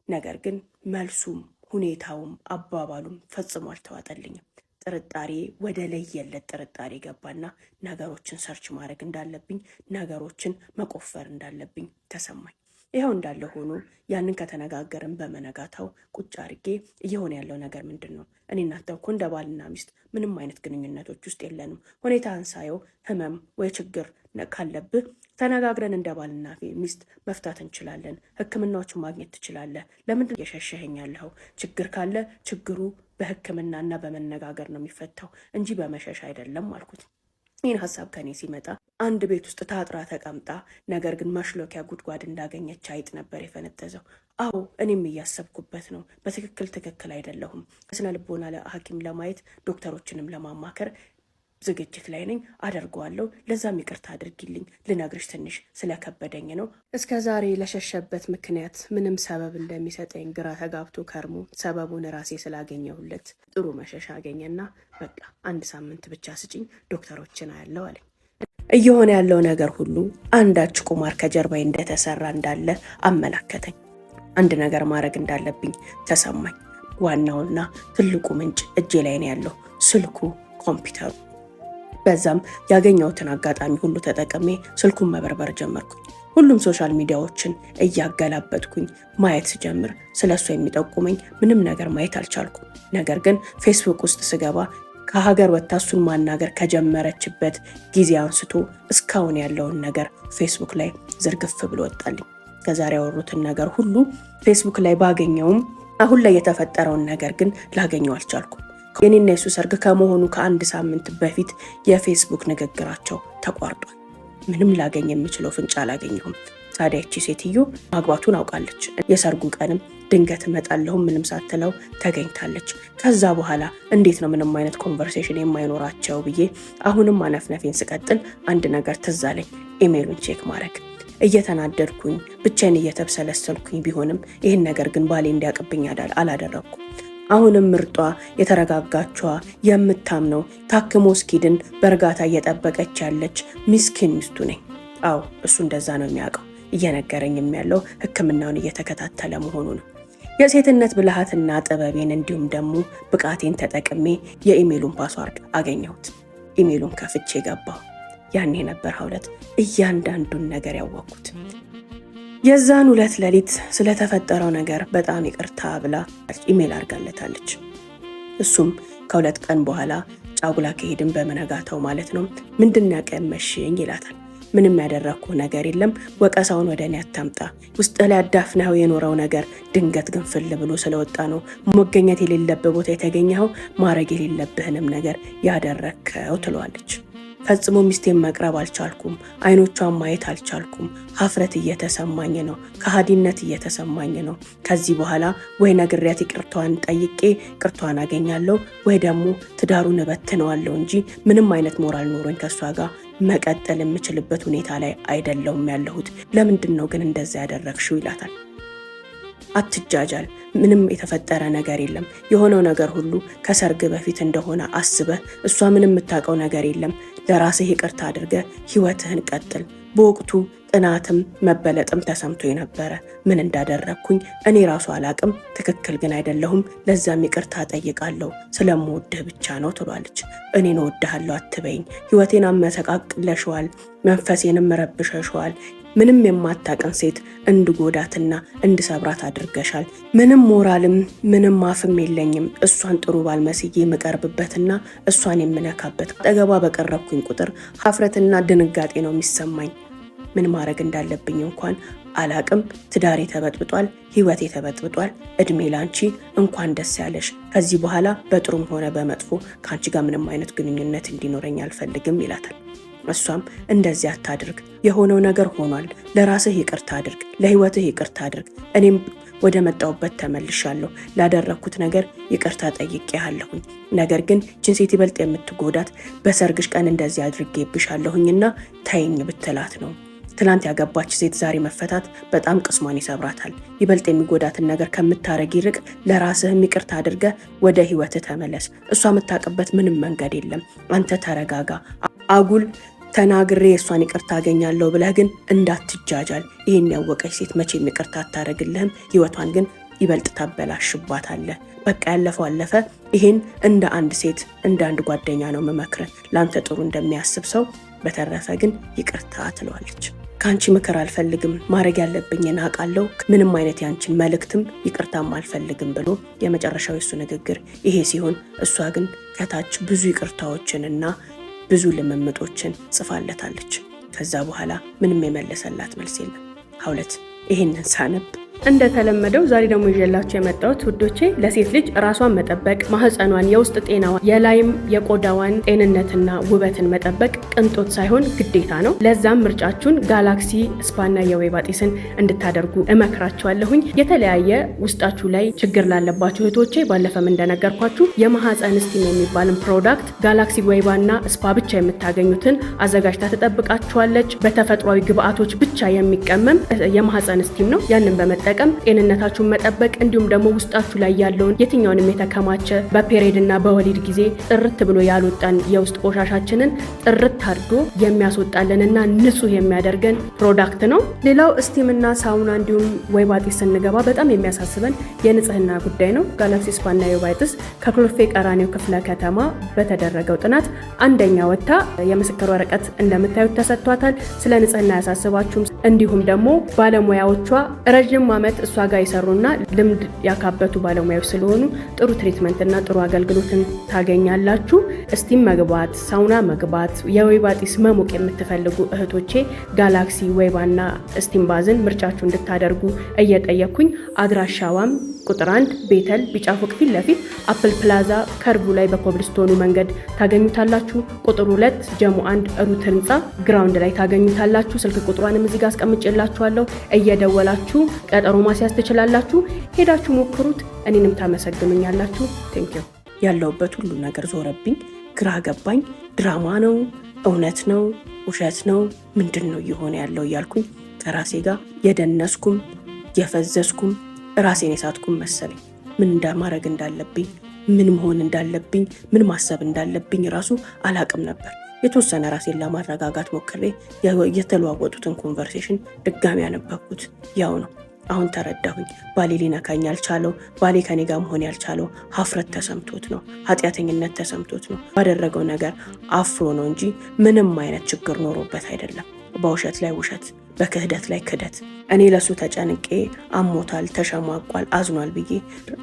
ነገር ግን መልሱም ሁኔታውም አባባሉም ፈጽሞ አልተዋጠልኝም። ጥርጣሬ ወደ ለየለት ጥርጣሬ ገባና ነገሮችን ሰርች ማድረግ እንዳለብኝ፣ ነገሮችን መቆፈር እንዳለብኝ ተሰማኝ። ይኸው እንዳለ ሆኖ ያንን ከተነጋገርን በመነጋታው ቁጭ አድርጌ እየሆነ ያለው ነገር ምንድን ነው? እኔ እናንተ እኮ እንደ ባልና ሚስት ምንም አይነት ግንኙነቶች ውስጥ የለንም። ሁኔታን ሳየው ህመም ወይ ችግር ካለብህ ተነጋግረን እንደ ባልና ሚስት መፍታት እንችላለን። ሕክምናዎችን ማግኘት ትችላለህ። ለምንድን እየሸሸኸኝ ያለኸው? ችግር ካለ ችግሩ በሕክምናና በመነጋገር ነው የሚፈታው እንጂ በመሸሽ አይደለም አልኩት። ይህን ሀሳብ ከኔ ሲመጣ አንድ ቤት ውስጥ ታጥራ ተቀምጣ ነገር ግን መሽሎኪያ ጉድጓድ እንዳገኘች አይጥ ነበር የፈነጠዘው። አዎ እኔም እያሰብኩበት ነው። ትክክል አይደለሁም። ስነ ልቦና ሐኪም ለማየት ዶክተሮችንም ለማማከር ዝግጅት ላይ ነኝ። አደርገዋለሁ። ለዛም ይቅርታ አድርጊልኝ። ልነግርሽ ትንሽ ስለከበደኝ ነው። እስከ ዛሬ ለሸሸበት ምክንያት ምንም ሰበብ እንደሚሰጠኝ ግራ ተጋብቶ ከርሞ ሰበቡን ራሴ ስላገኘሁለት ጥሩ መሸሻ አገኘና በቃ 1 ሳምንት ብቻ ስጭኝ፣ ዶክተሮችን አያለው አለኝ። እየሆነ ያለው ነገር ሁሉ አንዳች ቁማር ከጀርባዬ እንደተሰራ እንዳለ አመላከተኝ። አንድ ነገር ማድረግ እንዳለብኝ ተሰማኝ። ዋናውና ትልቁ ምንጭ እጄ ላይ ነው ያለው፣ ስልኩ፣ ኮምፒውተሩ። በዛም ያገኘሁትን አጋጣሚ ሁሉ ተጠቅሜ ስልኩን መበርበር ጀመርኩኝ። ሁሉም ሶሻል ሚዲያዎችን እያገላበጥኩኝ ማየት ስጀምር ስለሱ የሚጠቁመኝ ምንም ነገር ማየት አልቻልኩም። ነገር ግን ፌስቡክ ውስጥ ስገባ ከሀገር ወጥታ እሱን ማናገር ከጀመረችበት ጊዜ አንስቶ እስካሁን ያለውን ነገር ፌስቡክ ላይ ዝርግፍ ብሎ ወጣልኝ። ከዛሬ ያወሩትን ነገር ሁሉ ፌስቡክ ላይ ባገኘውም አሁን ላይ የተፈጠረውን ነገር ግን ላገኘው አልቻልኩም። የኔና የሱ ሰርግ ከመሆኑ ከ1 ሳምንት በፊት የፌስቡክ ንግግራቸው ተቋርጧል። ምንም ላገኝ የምችለው ፍንጭ አላገኘሁም። ታዲያ እቺ ሴትዮ ማግባቱን አውቃለች። የሰርጉ ቀንም ድንገት እመጣለሁ ምንም ሳትለው ተገኝታለች። ከዛ በኋላ እንዴት ነው ምንም አይነት ኮንቨርሴሽን የማይኖራቸው ብዬ አሁንም ማነፍነፌን ስቀጥል አንድ ነገር ትዝ አለኝ። ኢሜሉን ቼክ ማድረግ እየተናደድኩኝ ብቻዬን እየተብሰለሰልኩኝ ቢሆንም ይህን ነገር ግን ባሌ እንዲያውቅብኝ አላደረኩም። አሁንም ምርጧ የተረጋጋቿ የምታምነው ታክሞ እስኪድን በእርጋታ እየጠበቀች ያለች ምስኪን ሚስቱ ነኝ። አዎ እሱ እንደዛ ነው የሚያውቀው። እየነገረኝም ያለው ሕክምናውን እየተከታተለ መሆኑ ነው። የሴትነት ብልሃትና ጥበቤን እንዲሁም ደግሞ ብቃቴን ተጠቅሜ የኢሜሉን ፓስዋርድ አገኘሁት። ኢሜሉን ከፍቼ ገባሁ። ያኔ ነበር ሀውለት እያንዳንዱን ነገር ያወቅኩት። የዛን ሁለት ሌሊት ስለተፈጠረው ነገር በጣም ይቅርታ ብላ ኢሜል አድርጋለታለች። እሱም ከ2 ቀን በኋላ ጫጉላ ከሄድን በመነጋታው ማለት ነው ምንድነው ያቀመሽኝ ይላታል። ምንም ያደረኩ ነገር የለም፣ ወቀሳውን ወደ እኔ አታምጣ። ውስጥ ላይ አዳፍነው የኖረው ነገር ድንገት ግንፍል ብሎ ስለወጣ ነው መገኘት የሌለበት ቦታ የተገኘው፣ ማድረግ የሌለብህንም ነገር ያደረከው ትለዋለች። ፈጽሞ ሚስቴን መቅረብ አልቻልኩም፣ አይኖቿን ማየት አልቻልኩም። ሀፍረት እየተሰማኝ ነው፣ ከሃዲነት እየተሰማኝ ነው። ከዚህ በኋላ ወይ ነግሬያት ይቅርታዋን ጠይቄ ይቅርታዋን አገኛለሁ ወይ ደግሞ ትዳሩን እበትነዋለሁ እንጂ ምንም አይነት ሞራል ኖሮኝ ከሷ ጋር መቀጠል የምችልበት ሁኔታ ላይ አይደለሁም ያለሁት። ለምንድን ነው ግን እንደዛ ያደረግሽው ይላታል። አትጃጃል፣ ምንም የተፈጠረ ነገር የለም። የሆነው ነገር ሁሉ ከሰርግ በፊት እንደሆነ አስበህ እሷ ምንም የምታውቀው ነገር የለም። ለራስህ ይቅርታ አድርገህ ህይወትህን ቀጥል። በወቅቱ ጥናትም መበለጥም ተሰምቶ የነበረ ምን እንዳደረግኩኝ እኔ ራሱ አላቅም፣ ትክክል ግን አይደለሁም። ለዛም ይቅርታ ጠይቃለሁ፣ ስለምወድህ ብቻ ነው ትሏለች። እኔን እወድሃለሁ አትበይኝ፣ ህይወቴን አመሰቃቅለሽዋል፣ መንፈሴንም ረብሸሽዋል። ምንም የማታቀን ሴት እንድጎዳትና እንድሰብራት አድርገሻል። ምንም ሞራልም ምንም አፍም የለኝም እሷን ጥሩ ባልመስዬ የምቀርብበትና እሷን የምነካበት። አጠገቧ በቀረብኩኝ ቁጥር ሀፍረትና ድንጋጤ ነው የሚሰማኝ። ምን ማድረግ እንዳለብኝ እንኳን አላቅም። ትዳሬ ተበጥብጧል፣ ህይወቴ ተበጥብጧል። እድሜ ላንቺ፣ እንኳን ደስ ያለሽ። ከዚህ በኋላ በጥሩም ሆነ በመጥፎ ከአንቺ ጋር ምንም አይነት ግንኙነት እንዲኖረኝ አልፈልግም ይላታል። እሷም እንደዚህ አታድርግ፣ የሆነው ነገር ሆኗል፣ ለራስህ ይቅርታ አድርግ፣ ለህይወትህ ይቅርታ አድርግ። እኔም ወደ መጣሁበት ተመልሻለሁ። ላደረኩት ነገር ይቅርታ ጠይቄሃለሁኝ። ነገር ግን ችን ሴት ይበልጥ የምትጎዳት በሰርግሽ ቀን እንደዚህ አድርጌብሻለሁኝና ተይኝ ብትላት ነው። ትናንት ያገባች ሴት ዛሬ መፈታት በጣም ቅስሟን ይሰብራታል። ይበልጥ የሚጎዳትን ነገር ከምታረግ ይርቅ ለራስህም ይቅርታ አድርገህ ወደ ህይወትህ ተመለስ። እሷ የምታውቅበት ምንም መንገድ የለም። አንተ ተረጋጋ። አጉል ተናግሬ እሷን ይቅርታ አገኛለሁ ብለህ ግን እንዳትጃጃል። ይህን ያወቀች ሴት መቼም ይቅርታ አታደርግልህም። ህይወቷን ግን ይበልጥ ታበላሽባታለህ። በቃ ያለፈው አለፈ። ይህን እንደ አንድ ሴት እንደ አንድ ጓደኛ ነው መመክረ ለአንተ ጥሩ እንደሚያስብ ሰው። በተረፈ ግን ይቅርታ ትለዋለች። ከአንቺ ምክር አልፈልግም፣ ማድረግ ያለብኝን አውቃለሁ። ምንም አይነት ያንቺን መልእክትም ይቅርታም አልፈልግም ብሎ የመጨረሻው የሱ ንግግር ይሄ ሲሆን፣ እሷ ግን ከታች ብዙ ይቅርታዎችንና ብዙ ልምምጦችን ጽፋለታለች። ከዛ በኋላ ምንም የመለሰላት መልስ የለም። ሀውለት ይሄንን ሳነብ እንደተለመደው ዛሬ ደግሞ ይዤላችሁ የመጣሁት ውዶቼ ለሴት ልጅ ራሷን መጠበቅ፣ ማህፀኗን፣ የውስጥ ጤናዋን፣ የላይም የቆዳዋን ጤንነትና ውበትን መጠበቅ ቅንጦት ሳይሆን ግዴታ ነው። ለዛም ምርጫችሁን ጋላክሲ ስፓና የወይባ ጢስን እንድታደርጉ እመክራችኋለሁኝ። የተለያየ ውስጣችሁ ላይ ችግር ላለባችሁ እህቶቼ ባለፈም እንደነገርኳችሁ የማህፀን ስቲም የሚባልን ፕሮዳክት ጋላክሲ ወይባና ስፓ ብቻ የምታገኙትን አዘጋጅታ ትጠብቃችኋለች። በተፈጥሯዊ ግብአቶች ብቻ የሚቀመም የማህፀን ስቲም ነው። ያንን በመጠቀም ጤንነታችሁን መጠበቅ እንዲሁም ደግሞ ውስጣችሁ ላይ ያለውን የትኛውንም የተከማቸ በፔሪድና በወሊድ ጊዜ ጥርት ብሎ ያልወጣን የውስጥ ቆሻሻችንን ጥርት አድርጎ የሚያስወጣልንና ንጹህ የሚያደርገን ፕሮዳክት ነው። ሌላው ስቲምና ሳውና እንዲሁም ወይባ ጢስ ስንገባ በጣም የሚያሳስበን የንጽህና ጉዳይ ነው። ጋላክሲ ስፓና የወይባ ጢስ ከኮልፌ ቀራኒዮ ክፍለ ከተማ በተደረገው ጥናት አንደኛ ወጥታ የምስክር ወረቀት እንደምታዩት ተሰጥቷታል። ስለ ንጽህና ያሳስባችሁም እንዲሁም ደግሞ ባለሙያዎቿ ረጅም ዓመት እሷ ጋር የሰሩና ልምድ ያካበቱ ባለሙያዎች ስለሆኑ ጥሩ ትሪትመንትና ጥሩ አገልግሎትን ታገኛላችሁ። ስቲም መግባት፣ ሳውና መግባት፣ የወይባ ጢስ መሞቅ የምትፈልጉ እህቶቼ ጋላክሲ ወይባና ስቲም ባዝን ምርጫችሁ እንድታደርጉ እየጠየኩኝ አድራሻዋም ቁጥር 1 ቤተል ቢጫ ፎቅ ፊት ለፊት አፕል ፕላዛ ከርቡ ላይ በኮብልስቶኑ መንገድ ታገኙታላችሁ። ቁጥር 2 ጀሞ 1 ሩት ህንጻ ግራውንድ ላይ ታገኙታላችሁ። ስልክ ቁጥሯንም እዚህ ጋር አስቀምጬላችኋለሁ። እየደወላችሁ ቀጠሮ ማስያዝ ትችላላችሁ። ሄዳችሁ ሞክሩት። እኔንም ታመሰግኑኛላችሁ። ቴንኪው። ያለውበት ሁሉ ነገር ዞረብኝ፣ ግራ ገባኝ። ድራማ ነው? እውነት ነው? ውሸት ነው? ምንድን ነው እየሆነ ያለው እያልኩኝ ከራሴ ጋር የደነስኩም የፈዘስኩም ራሴን የሳትኩም መሰለኝ። ምን እንደማድረግ እንዳለብኝ፣ ምን መሆን እንዳለብኝ፣ ምን ማሰብ እንዳለብኝ ራሱ አላቅም ነበር። የተወሰነ ራሴን ለማረጋጋት ሞክሬ የተለዋወጡትን ኮንቨርሴሽን ድጋሚ ያነበብኩት ያው ነው። አሁን ተረዳሁኝ። ባሌ ሊነካኝ ያልቻለው፣ ባሌ ከኔ ጋር መሆን ያልቻለው ሀፍረት ተሰምቶት ነው፣ ኃጢአተኝነት ተሰምቶት ነው። ባደረገው ነገር አፍሮ ነው እንጂ ምንም አይነት ችግር ኖሮበት አይደለም። በውሸት ላይ ውሸት፣ በክህደት ላይ ክህደት። እኔ ለሱ ተጨንቄ አሞታል፣ ተሸማቋል፣ አዝኗል ብዬ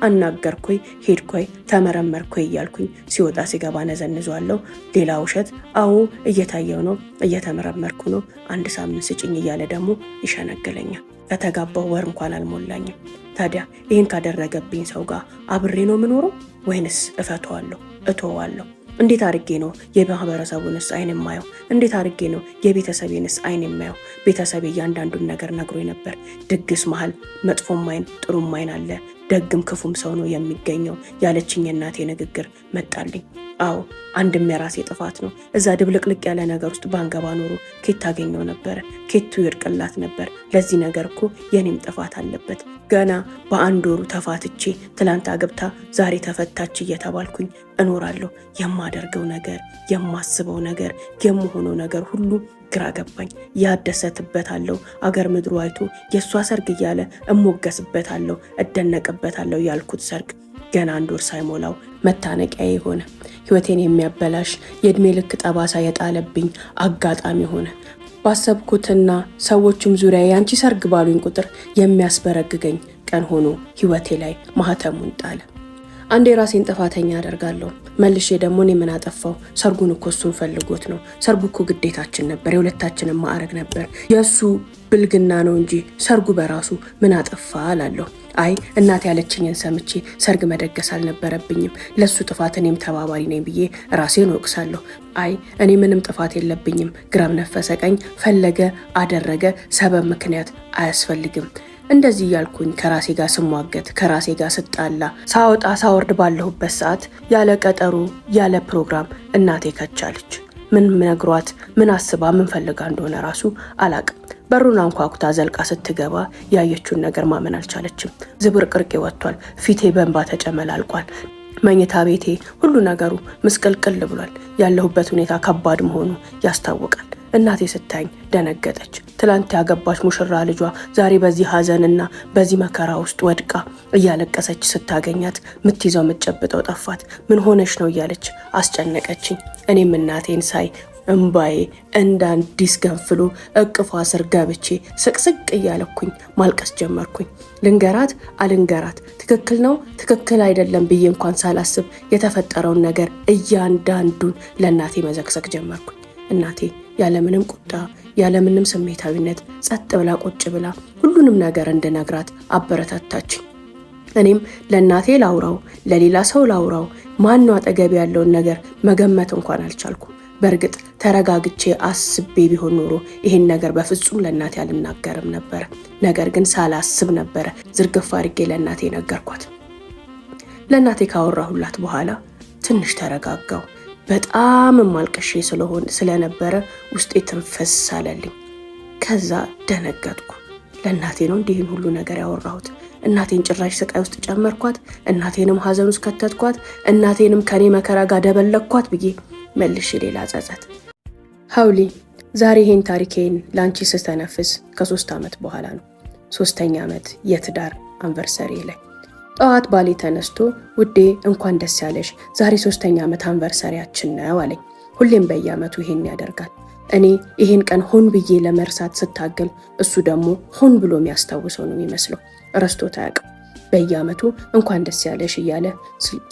አናገርኩኝ፣ ሄድኩኝ፣ ተመረመርኩኝ እያልኩኝ ሲወጣ ሲገባ ነዘንዟለሁ። ሌላ ውሸት፣ አዎ እየታየው ነው፣ እየተመረመርኩ ነው፣ 1 ሳምንት ስጭኝ እያለ ደግሞ ይሸነግለኛል። ከተጋባው ወር እንኳን አልሞላኝም። ታዲያ ይህን ካደረገብኝ ሰው ጋር አብሬ ነው የምኖረው ወይንስ እፈተዋለሁ፣ እተዋለሁ? እንዴት አድርጌ ነው የማህበረሰቡንስ አይን የማየው? እንዴት አድርጌ ነው የቤተሰቤንስ አይን የማየው? ቤተሰቤ እያንዳንዱን ነገር ነግሮኝ ነበር። ድግስ መሃል መጥፎም አይን ጥሩም አይን አለ፣ ደግም ክፉም ሰው ነው የሚገኘው ያለችኝ የእናቴ ንግግር መጣልኝ። አዎ አንድም የራሴ ጥፋት ነው። እዛ ድብልቅልቅ ያለ ነገር ውስጥ ባንገባ ኖሮ ኬት ታገኘው ነበረ? ኬቱ ይርቅላት ነበር? ለዚህ ነገር እኮ የኔም ጥፋት አለበት። ገና በ1 ወሩ ተፋትቼ ትላንት አግብታ ዛሬ ተፈታች እየተባልኩኝ እኖራለሁ። የማደርገው ነገር፣ የማስበው ነገር፣ የምሆነው ነገር ሁሉ ግራ ገባኝ። ያደሰትበታለሁ፣ አገር ምድሩ አይቶ የእሷ ሰርግ እያለ እሞገስበታለሁ፣ እደነቅበታለሁ ያልኩት ሰርግ ገና 1 ወር ሳይሞላው መታነቂያ ሆነ። ህይወቴን የሚያበላሽ የእድሜ ልክ ጠባሳ የጣለብኝ አጋጣሚ ሆነ። ባሰብኩትና ሰዎችም ዙሪያ ያንቺ ሰርግ ባሉኝ ቁጥር የሚያስበረግገኝ ቀን ሆኖ ህይወቴ ላይ ማህተሙን ጣለ። አንዴ ራሴን ጥፋተኛ አደርጋለሁ፣ መልሼ ደግሞ እኔ ምን አጠፋው? ሰርጉን እኮ እሱን ፈልጎት ነው። ሰርጉ እኮ ግዴታችን ነበር፣ የሁለታችንም ማዕረግ ነበር። የእሱ ብልግና ነው እንጂ ሰርጉ በራሱ ምን አጠፋ እላለሁ። አይ እናት ያለችኝን ሰምቼ ሰርግ መደገስ አልነበረብኝም፣ ለሱ ጥፋት እኔም ተባባሪ ነኝ ብዬ ራሴን ወቅሳለሁ። አይ እኔ ምንም ጥፋት የለብኝም፣ ግራም ነፈሰ ቀኝ ፈለገ አደረገ፣ ሰበብ ምክንያት አያስፈልግም። እንደዚህ ያልኩኝ ከራሴ ጋር ስሟገት፣ ከራሴ ጋር ስጣላ፣ ሳወጣ ሳወርድ ባለሁበት ሰዓት ያለ ቀጠሮ ያለ ፕሮግራም እናቴ ከቻለች። ምን ነግሯት፣ ምን አስባ፣ ምን ፈልጋ እንደሆነ ራሱ አላቅም። በሩን አንኳኩታ ዘልቃ ስትገባ ያየችውን ነገር ማመን አልቻለችም። ዝብርቅርቄ ወጥቷል፣ ፊቴ በእንባ ተጨመላልቋል። መኝታ ቤቴ ሁሉ ነገሩ ምስቅልቅል ብሏል። ያለሁበት ሁኔታ ከባድ መሆኑ ያስታውቃል። እናቴ ስታኝ ደነገጠች። ትላንት ያገባች ሙሽራ ልጇ ዛሬ በዚህ ሀዘንና በዚህ መከራ ውስጥ ወድቃ እያለቀሰች ስታገኛት ምትይዘው ምትጨብጠው ጠፋት። ምን ሆነሽ ነው እያለች አስጨነቀችኝ። እኔም እናቴን ሳይ እንባዬ እንደ አዲስ ገንፍሎ እቅፏ ስር ገብቼ ስቅስቅ እያለኩኝ ማልቀስ ጀመርኩኝ። ልንገራት አልንገራት፣ ትክክል ነው ትክክል አይደለም ብዬ እንኳን ሳላስብ የተፈጠረውን ነገር እያንዳንዱን ለእናቴ መዘግዘግ ጀመርኩኝ። እናቴ ያለምንም ቁጣ ያለምንም ስሜታዊነት ጸጥ ብላ ቁጭ ብላ ሁሉንም ነገር እንድነግራት አበረታታችኝ። እኔም ለእናቴ ላውራው ለሌላ ሰው ላውራው ማነው አጠገብ ያለውን ነገር መገመት እንኳን አልቻልኩም። በእርግጥ ተረጋግቼ አስቤ ቢሆን ኖሮ ይሄን ነገር በፍጹም ለእናቴ አልናገርም ነበር። ነገር ግን ሳላስብ ነበረ ዝርግፍ አድርጌ ለእናቴ ነገርኳት። ለእናቴ ካወራሁላት በኋላ ትንሽ ተረጋጋው። በጣም ማልቀሼ ስለነበረ ውስጤ ትንፈስ አለልኝ። ከዛ ደነገጥኩ። ለእናቴ ነው እንዲህን ሁሉ ነገር ያወራሁት? እናቴን ጭራሽ ስቃይ ውስጥ ጨመርኳት? እናቴንም ሀዘን ውስጥ ከተትኳት? እናቴንም ከኔ መከራ ጋር ደበለኳት ብዬ መልሼ ሌላ ጸጸት። ሀውሊ ዛሬ ይሄን ታሪኬን ላንቺ ስተነፍስ ከ3 ዓመት በኋላ ነው። 3ኛ ዓመት የትዳር አንቨርሰሪ ላይ ጠዋት ባሌ ተነስቶ ውዴ እንኳን ደስ ያለሽ ዛሬ 3ኛ ዓመት አንቨርሰሪያችን ነው አለኝ። ሁሌም በየዓመቱ ይሄን ያደርጋል። እኔ ይሄን ቀን ሆን ብዬ ለመርሳት ስታገል እሱ ደግሞ ሆን ብሎ የሚያስታውሰው ነው የሚመስለው። ረስቶት አያውቅም። በየዓመቱ እንኳን ደስ ያለሽ እያለ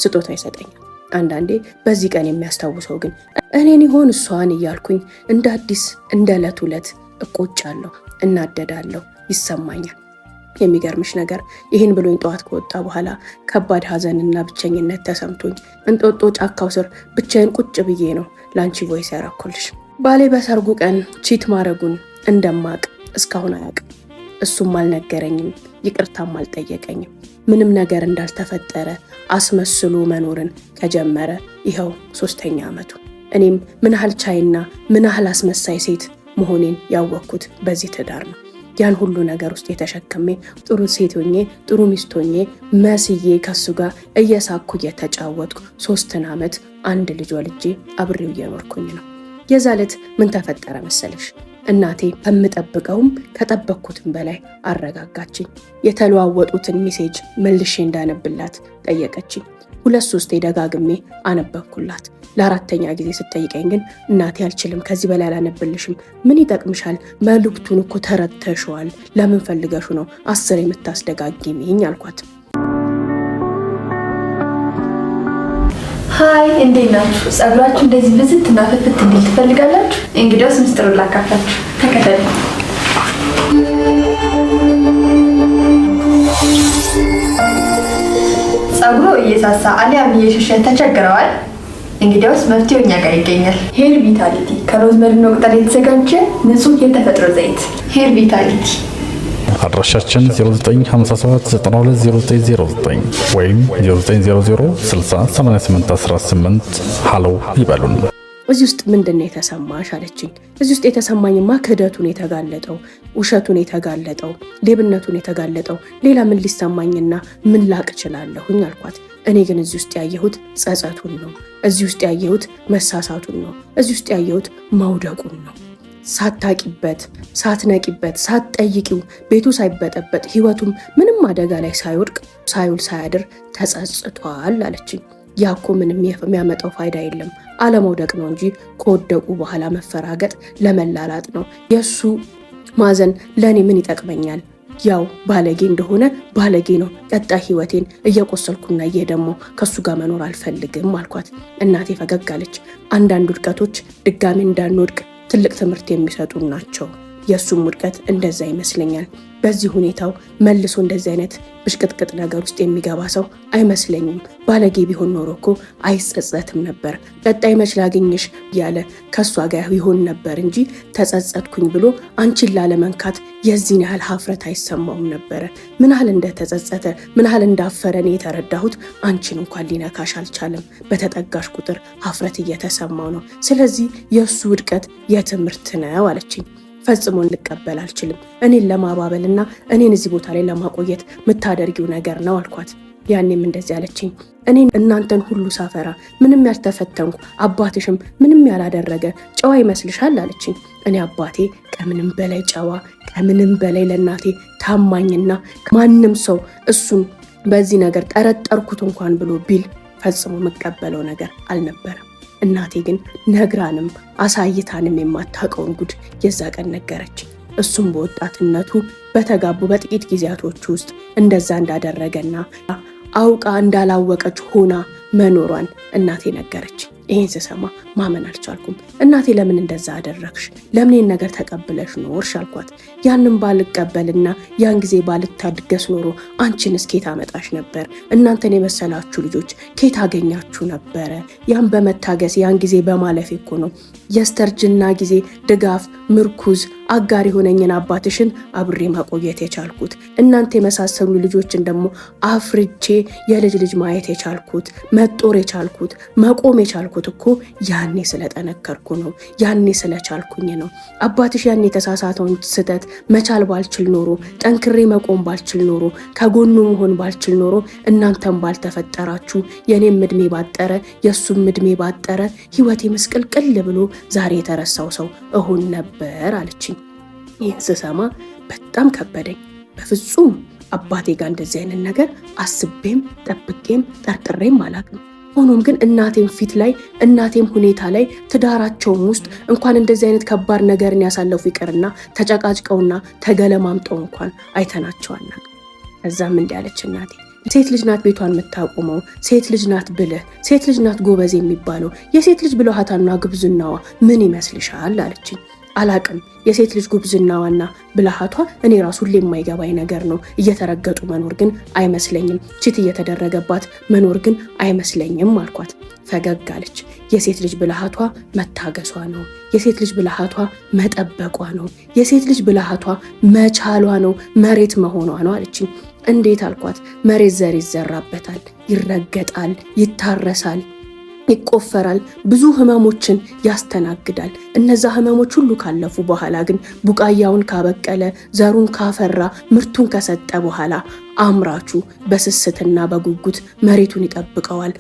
ስጦታ ይሰጠኛል። አንዳንዴ በዚህ ቀን የሚያስታውሰው ግን እኔን ይሆን እሷን እያልኩኝ እንደ አዲስ እንደ ዕለት ዕለት እቆጫለሁ፣ እናደዳለሁ፣ ይሰማኛል። የሚገርምሽ ነገር ይህን ብሎኝ ጠዋት ከወጣ በኋላ ከባድ ሐዘንና ብቸኝነት ተሰምቶኝ እንጦጦ ጫካው ስር ብቻዬን ቁጭ ብዬ ነው ላንቺ ቮይስ ያረኩልሽ። ባሌ በሰርጉ ቀን ቺት ማድረጉን እንደማቅ እስካሁን አያውቅም። እሱም አልነገረኝም፣ ይቅርታም አልጠየቀኝም። ምንም ነገር እንዳልተፈጠረ አስመስሎ መኖርን ከጀመረ ይኸው 3ኛ ዓመቱ። እኔም ምን ያህል ቻይና ምን ያህል አስመሳይ ሴት መሆኔን ያወቅኩት በዚህ ትዳር ነው። ያን ሁሉ ነገር ውስጥ የተሸከሜ ጥሩ ሴት ሆኜ ጥሩ ሚስት ሆኜ መስዬ ከሱ ጋር እየሳኩ እየተጫወትኩ 3 ዓመት አንድ ልጅ ወልጄ አብሬው እየኖርኩኝ ነው። የዛ ዕለት ምን ተፈጠረ መሰለሽ? እናቴ ከምጠብቀውም ከጠበቅኩትም በላይ አረጋጋችኝ። የተለዋወጡትን ሜሴጅ መልሼ እንዳነብላት ጠየቀችኝ። 2-3 ደጋግሜ አነበብኩላት። ለ4ኛ ጊዜ ስትጠይቀኝ ግን እናቴ አልችልም፣ ከዚህ በላይ አላነብልሽም፣ ምን ይጠቅምሻል? መልእክቱን እኮ ተረተሽዋል፣ ለምን ፈልገሹ ነው 10 የምታስደጋግሚኝ አልኳት። ሃይ እንዴት ናችሁ? ጸጉራችሁ እንደዚህ ብዝት እና ፍፍት እንዲል ትፈልጋላችሁ? እንግዲያውስ ምስጢሩን ላካፍላችሁ፣ ተከተሉ። ጸጉሮ እየሳሳ አሊያም እየሸሸ ተቸግረዋል? እንግዲያውስ መፍትሄው እኛ ጋር ይገኛል። ሄር ቪታሊቲ ከሮዝመሪና ቅጠል የተዘጋጀ ንጹህ የተፈጥሮ ዘይት ሄር ቪታሊቲ። አድራሻችን 0957920909 ወይም 0900608818 ሃሎ ይበሉን። እዚህ ውስጥ ምንድነው የተሰማሽ አለችኝ። እዚህ ውስጥ የተሰማኝማ ክህደቱን የተጋለጠው፣ ውሸቱን የተጋለጠው፣ ሌብነቱን የተጋለጠው ሌላ ምን ሊሰማኝና ምን ላቅ እችላለሁኝ አልኳት። እኔ ግን እዚህ ውስጥ ያየሁት ጸጸቱን ነው። እዚህ ውስጥ ያየሁት መሳሳቱን ነው። እዚህ ውስጥ ያየሁት መውደቁን ነው። ሳታቂበት፣ ሳትነቂበት፣ ሳትጠይቂው ቤቱ ሳይበጠበጥ ህይወቱም ምንም አደጋ ላይ ሳይወድቅ ሳይውል ሳያድር ተጸጽቷል አለችኝ። ያኮ ምንም የሚያመጣው ፋይዳ የለም፣ አለመውደቅ ነው እንጂ ከወደቁ በኋላ መፈራገጥ ለመላላጥ ነው። የሱ ማዘን ለእኔ ምን ይጠቅመኛል? ያው ባለጌ እንደሆነ ባለጌ ነው። ቀጣይ ህይወቴን እየቆሰልኩና እየደሞ ከሱ ጋር መኖር አልፈልግም አልኳት። እናቴ ፈገግ አለች። አንዳንድ ውድቀቶች ድጋሚ እንዳንወድቅ ትልቅ ትምህርት የሚሰጡ ናቸው። የሱም ውድቀት እንደዛ ይመስለኛል። በዚህ ሁኔታው መልሶ እንደዚህ አይነት ብሽቅጥቅጥ ነገር ውስጥ የሚገባ ሰው አይመስለኝም። ባለጌ ቢሆን ኖሮ እኮ አይጸጸትም ነበር። ቀጣይ መች ላገኝሽ እያለ ከሷ ጋር ይሆን ነበር እንጂ ተጸጸትኩኝ ብሎ አንቺን ላለመንካት የዚህን ያህል ሀፍረት አይሰማውም ነበረ። ምን ያህል እንደተጸጸተ ምን ያህል እንዳፈረ እኔ የተረዳሁት አንቺን እንኳን ሊነካሽ አልቻለም። በተጠጋሽ ቁጥር ሀፍረት እየተሰማው ነው። ስለዚህ የእሱ ውድቀት የትምህርት ነው አለችኝ። ፈጽሞ ልቀበል አልችልም። እኔን ለማባበልና እኔን እዚህ ቦታ ላይ ለማቆየት የምታደርጊው ነገር ነው አልኳት። ያኔም እንደዚህ አለችኝ። እኔን እናንተን ሁሉ ሳፈራ ምንም ያልተፈተንኩ አባትሽም ምንም ያላደረገ ጨዋ ይመስልሻል አለችኝ። እኔ አባቴ ከምንም በላይ ጨዋ፣ ከምንም በላይ ለእናቴ ታማኝና ማንም ሰው እሱን በዚህ ነገር ጠረጠርኩት እንኳን ብሎ ቢል ፈጽሞ የምቀበለው ነገር አልነበረም። እናቴ ግን ነግራንም አሳይታንም የማታውቀውን ጉድ የዛ ቀን ነገረች። እሱም በወጣትነቱ በተጋቡ በጥቂት ጊዜያቶች ውስጥ እንደዛ እንዳደረገና አውቃ እንዳላወቀች ሆና መኖሯን እናቴ ነገረች። ይሄን ስሰማ ማመን አልቻልኩም። እናቴ ለምን እንደዛ አደረግሽ? ለምን ይሄን ነገር ተቀብለሽ ኖርሽ አልኳት። ያንን ባልቀበልና ያን ጊዜ ባልታድገስ ኖሮ አንቺንስ ኬት አመጣሽ ነበር? እናንተን የመሰላችሁ ልጆች ኬት አገኛችሁ ነበረ? ያን በመታገስ ያን ጊዜ በማለፌ እኮ ነው የስተርጅና ጊዜ ድጋፍ፣ ምርኩዝ፣ አጋር የሆነኝን አባትሽን አብሬ ማቆየት የቻልኩት። እናንተ የመሳሰሉ ልጆችን ደግሞ አፍርቼ የልጅ ልጅ ማየት የቻልኩት፣ መጦር የቻልኩት፣ መቆም የቻልኩት እኮ ያኔ ስለጠነከርኩ ነው። ያኔ ስለቻልኩኝ ነው። አባትሽ ያኔ የተሳሳተውን ስህተት መቻል ባልችል ኖሮ፣ ጠንክሬ መቆም ባልችል ኖሮ፣ ከጎኑ መሆን ባልችል ኖሮ እናንተም ባልተፈጠራችሁ፣ የኔም እድሜ ባጠረ፣ የሱም እድሜ ባጠረ፣ ህይወቴ ምስቅልቅል ብሎ ዛሬ የተረሳው ሰው እሆን ነበር አለችኝ። ይህን ስሰማ በጣም ከበደኝ። በፍጹም አባቴ ጋር እንደዚህ አይነት ነገር አስቤም ጠብቄም ጠርጥሬም አላውቅም። ሆኖም ግን እናቴም ፊት ላይ እናቴም ሁኔታ ላይ ትዳራቸውም ውስጥ እንኳን እንደዚህ አይነት ከባድ ነገርን ያሳለፉ ይቅርና ተጨቃጭቀውና ተገለማምጠው እንኳን አይተናቸው አናውቅም። ከዛም እንዲህ አለች እናቴ፣ ሴት ልጅ ናት ቤቷን የምታቆመው፣ ሴት ልጅ ናት ብልህ፣ ሴት ልጅ ናት ጎበዝ የሚባለው፣ የሴት ልጅ ብልሃታና ግብዝናዋ ምን ይመስልሻል አለችኝ። አላቅም። የሴት ልጅ ጉብዝናዋና ብልሃቷ እኔ ራሱ ሁሌ የማይገባኝ ነገር ነው። እየተረገጡ መኖር ግን አይመስለኝም፣ ቺት እየተደረገባት መኖር ግን አይመስለኝም አልኳት። ፈገግ አለች። የሴት ልጅ ብልሃቷ መታገሷ ነው። የሴት ልጅ ብልሃቷ መጠበቋ ነው። የሴት ልጅ ብልሃቷ መቻሏ ነው፣ መሬት መሆኗ ነው አለችኝ። እንዴት አልኳት። መሬት ዘር ይዘራበታል፣ ይረገጣል፣ ይታረሳል፣ ይቆፈራል፣ ብዙ ህመሞችን ያስተናግዳል። እነዛ ህመሞች ሁሉ ካለፉ በኋላ ግን ቡቃያውን ካበቀለ፣ ዘሩን ካፈራ፣ ምርቱን ከሰጠ በኋላ አምራቹ በስስትና በጉጉት መሬቱን ይጠብቀዋል።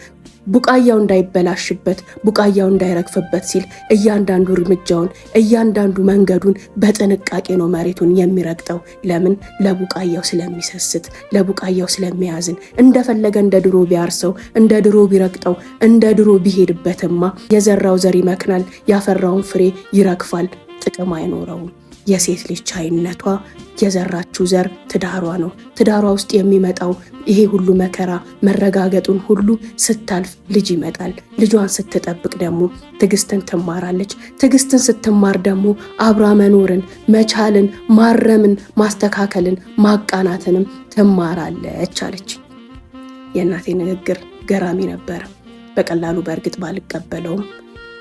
ቡቃያው እንዳይበላሽበት፣ ቡቃያው እንዳይረግፍበት ሲል እያንዳንዱ እርምጃውን፣ እያንዳንዱ መንገዱን በጥንቃቄ ነው መሬቱን የሚረግጠው። ለምን? ለቡቃያው ስለሚሰስት፣ ለቡቃያው ስለሚያዝን። እንደፈለገ እንደ ድሮ ቢያርሰው፣ እንደ ድሮ ቢረግጠው፣ እንደ ድሮ ቢሄድበትማ የዘራው ዘር ይመክናል፣ ያፈራውን ፍሬ ይረግፋል፣ ጥቅም አይኖረውም። የሴት ልጅ ቻይነቷ የዘራችው ዘር ትዳሯ ነው። ትዳሯ ውስጥ የሚመጣው ይሄ ሁሉ መከራ መረጋገጡን ሁሉ ስታልፍ ልጅ ይመጣል። ልጇን ስትጠብቅ ደግሞ ትዕግስትን ትማራለች። ትዕግስትን ስትማር ደግሞ አብራ መኖርን፣ መቻልን፣ ማረምን፣ ማስተካከልን፣ ማቃናትንም ትማራለች አለች። የእናቴ ንግግር ገራሚ ነበረ። በቀላሉ በእርግጥ ባልቀበለውም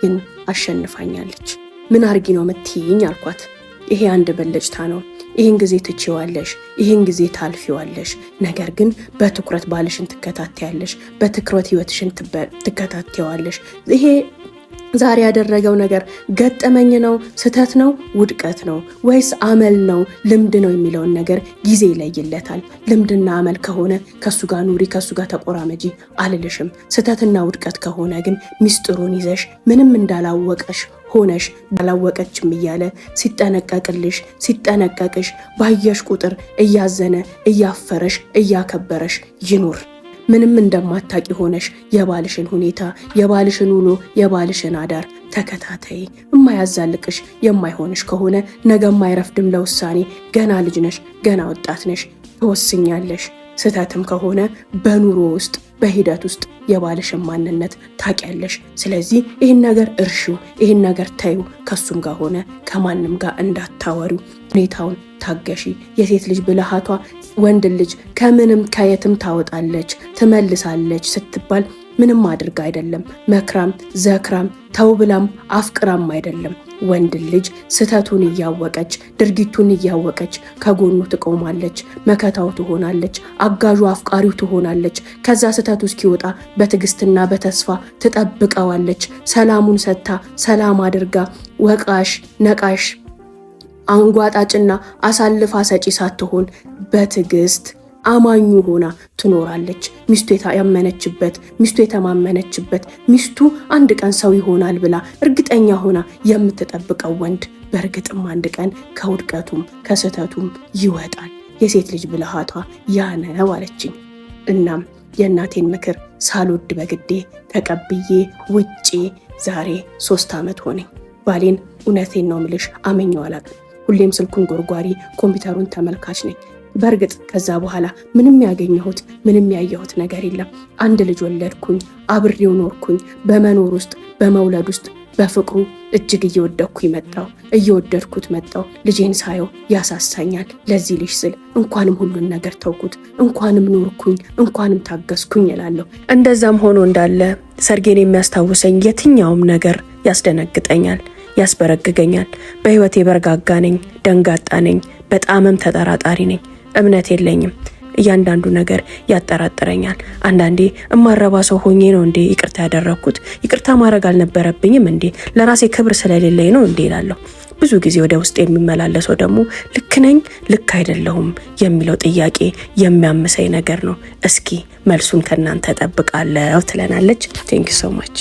ግን አሸንፋኛለች። ምን አርጊ ነው የምትይኝ አልኳት። ይሄ አንድ ብልጭታ ነው። ይህን ጊዜ ትችዋለሽ፣ ይህን ጊዜ ታልፊዋለሽ። ነገር ግን በትኩረት ባልሽን ትከታተያለሽ፣ በትኩረት ህይወትሽን ትከታተዋለሽ። ይሄ ዛሬ ያደረገው ነገር ገጠመኝ ነው፣ ስህተት ነው፣ ውድቀት ነው ወይስ አመል ነው፣ ልምድ ነው የሚለውን ነገር ጊዜ ይለይለታል። ልምድና አመል ከሆነ ከሱ ጋር ኑሪ፣ ከሱ ጋር ተቆራመጂ አልልሽም። ስህተትና ውድቀት ከሆነ ግን ሚስጥሩን ይዘሽ ምንም እንዳላወቀሽ ሆነሽ ባላወቀችም እያለ ሲጠነቀቅሽ ባየሽ ቁጥር እያዘነ እያፈረሽ እያከበረሽ ይኑር። ምንም እንደማታቂ ሆነሽ የባልሽን ሁኔታ፣ የባልሽን ውሎ፣ የባልሽን አዳር ተከታታይ። የማያዛልቅሽ የማይሆንሽ ከሆነ ነገ የማይረፍድም ለውሳኔ። ገና ልጅ ነሽ፣ ገና ወጣት ነሽ፣ ትወስኛለሽ። ስህተትም ከሆነ በኑሮ ውስጥ በሂደት ውስጥ የባልሽን ማንነት ታውቂያለሽ። ስለዚህ ይህን ነገር እርሺው፣ ይህን ነገር ታዩ። ከሱም ጋር ሆነ ከማንም ጋር እንዳታወሪው፣ ሁኔታውን ታገሺ። የሴት ልጅ ብልሃቷ ወንድ ልጅ ከምንም ከየትም ታወጣለች፣ ትመልሳለች ስትባል ምንም አድርጋ አይደለም፣ መክራም ዘክራም ተውብላም አፍቅራም አይደለም። ወንድ ልጅ ስተቱን እያወቀች ድርጊቱን እያወቀች ከጎኑ ትቆማለች፣ መከታው ትሆናለች፣ አጋዡ አፍቃሪው ትሆናለች። ከዛ ስተቱ እስኪወጣ በትዕግስትና በተስፋ ትጠብቀዋለች። ሰላሙን ሰጥታ ሰላም አድርጋ ወቃሽ ነቃሽ አንጓጣጭና አሳልፋ ሰጪ ሳትሆን በትዕግስት አማኙ ሆና ትኖራለች። ሚስቱ ያመነችበት፣ ሚስቱ የተማመነችበት፣ ሚስቱ አንድ ቀን ሰው ይሆናል ብላ እርግጠኛ ሆና የምትጠብቀው ወንድ በእርግጥም አንድ ቀን ከውድቀቱም ከስተቱም ይወጣል። የሴት ልጅ ብልሃቷ ያነው አለችኝ። እናም የእናቴን ምክር ሳልወድ በግዴ ተቀብዬ ውጪ ዛሬ 3 ዓመት ሆነኝ። ባሌን እውነቴን ነው ምልሽ አመኘው አላውቅም። ሁሌም ስልኩን ጎርጓሪ፣ ኮምፒውተሩን ተመልካች ነኝ። በእርግጥ ከዛ በኋላ ምንም ያገኘሁት ምንም ያየሁት ነገር የለም። አንድ ልጅ ወለድኩኝ፣ አብሬው ኖርኩኝ። በመኖር ውስጥ በመውለድ ውስጥ በፍቅሩ እጅግ እየወደድኩት መጣው። ልጄን ሳየው ያሳሳኛል። ለዚህ ልጅ ስል እንኳንም ሁሉን ነገር ተውኩት፣ እንኳንም ኖርኩኝ፣ እንኳንም ታገስኩኝ እላለሁ። እንደዛም ሆኖ እንዳለ ሰርጌን የሚያስታውሰኝ የትኛውም ነገር ያስደነግጠኛል፣ ያስበረግገኛል። በህይወቴ በርጋጋ ነኝ፣ ደንጋጣ ነኝ፣ በጣምም ተጠራጣሪ ነኝ። እምነት የለኝም። እያንዳንዱ ነገር ያጠራጥረኛል። አንዳንዴ እማረባ ሰው ሆኜ ነው እንዴ ይቅርታ ያደረኩት? ይቅርታ ማድረግ አልነበረብኝም እንዴ? ለራሴ ክብር ስለሌለኝ ነው እንዴ እላለሁ። ብዙ ጊዜ ወደ ውስጥ የሚመላለሰው ደግሞ ልክ ነኝ ልክ አይደለሁም የሚለው ጥያቄ የሚያምሰኝ ነገር ነው። እስኪ መልሱን ከናንተ ጠብቃለሁ ትለናለች። ቴንክ ዩ ሶ ማች።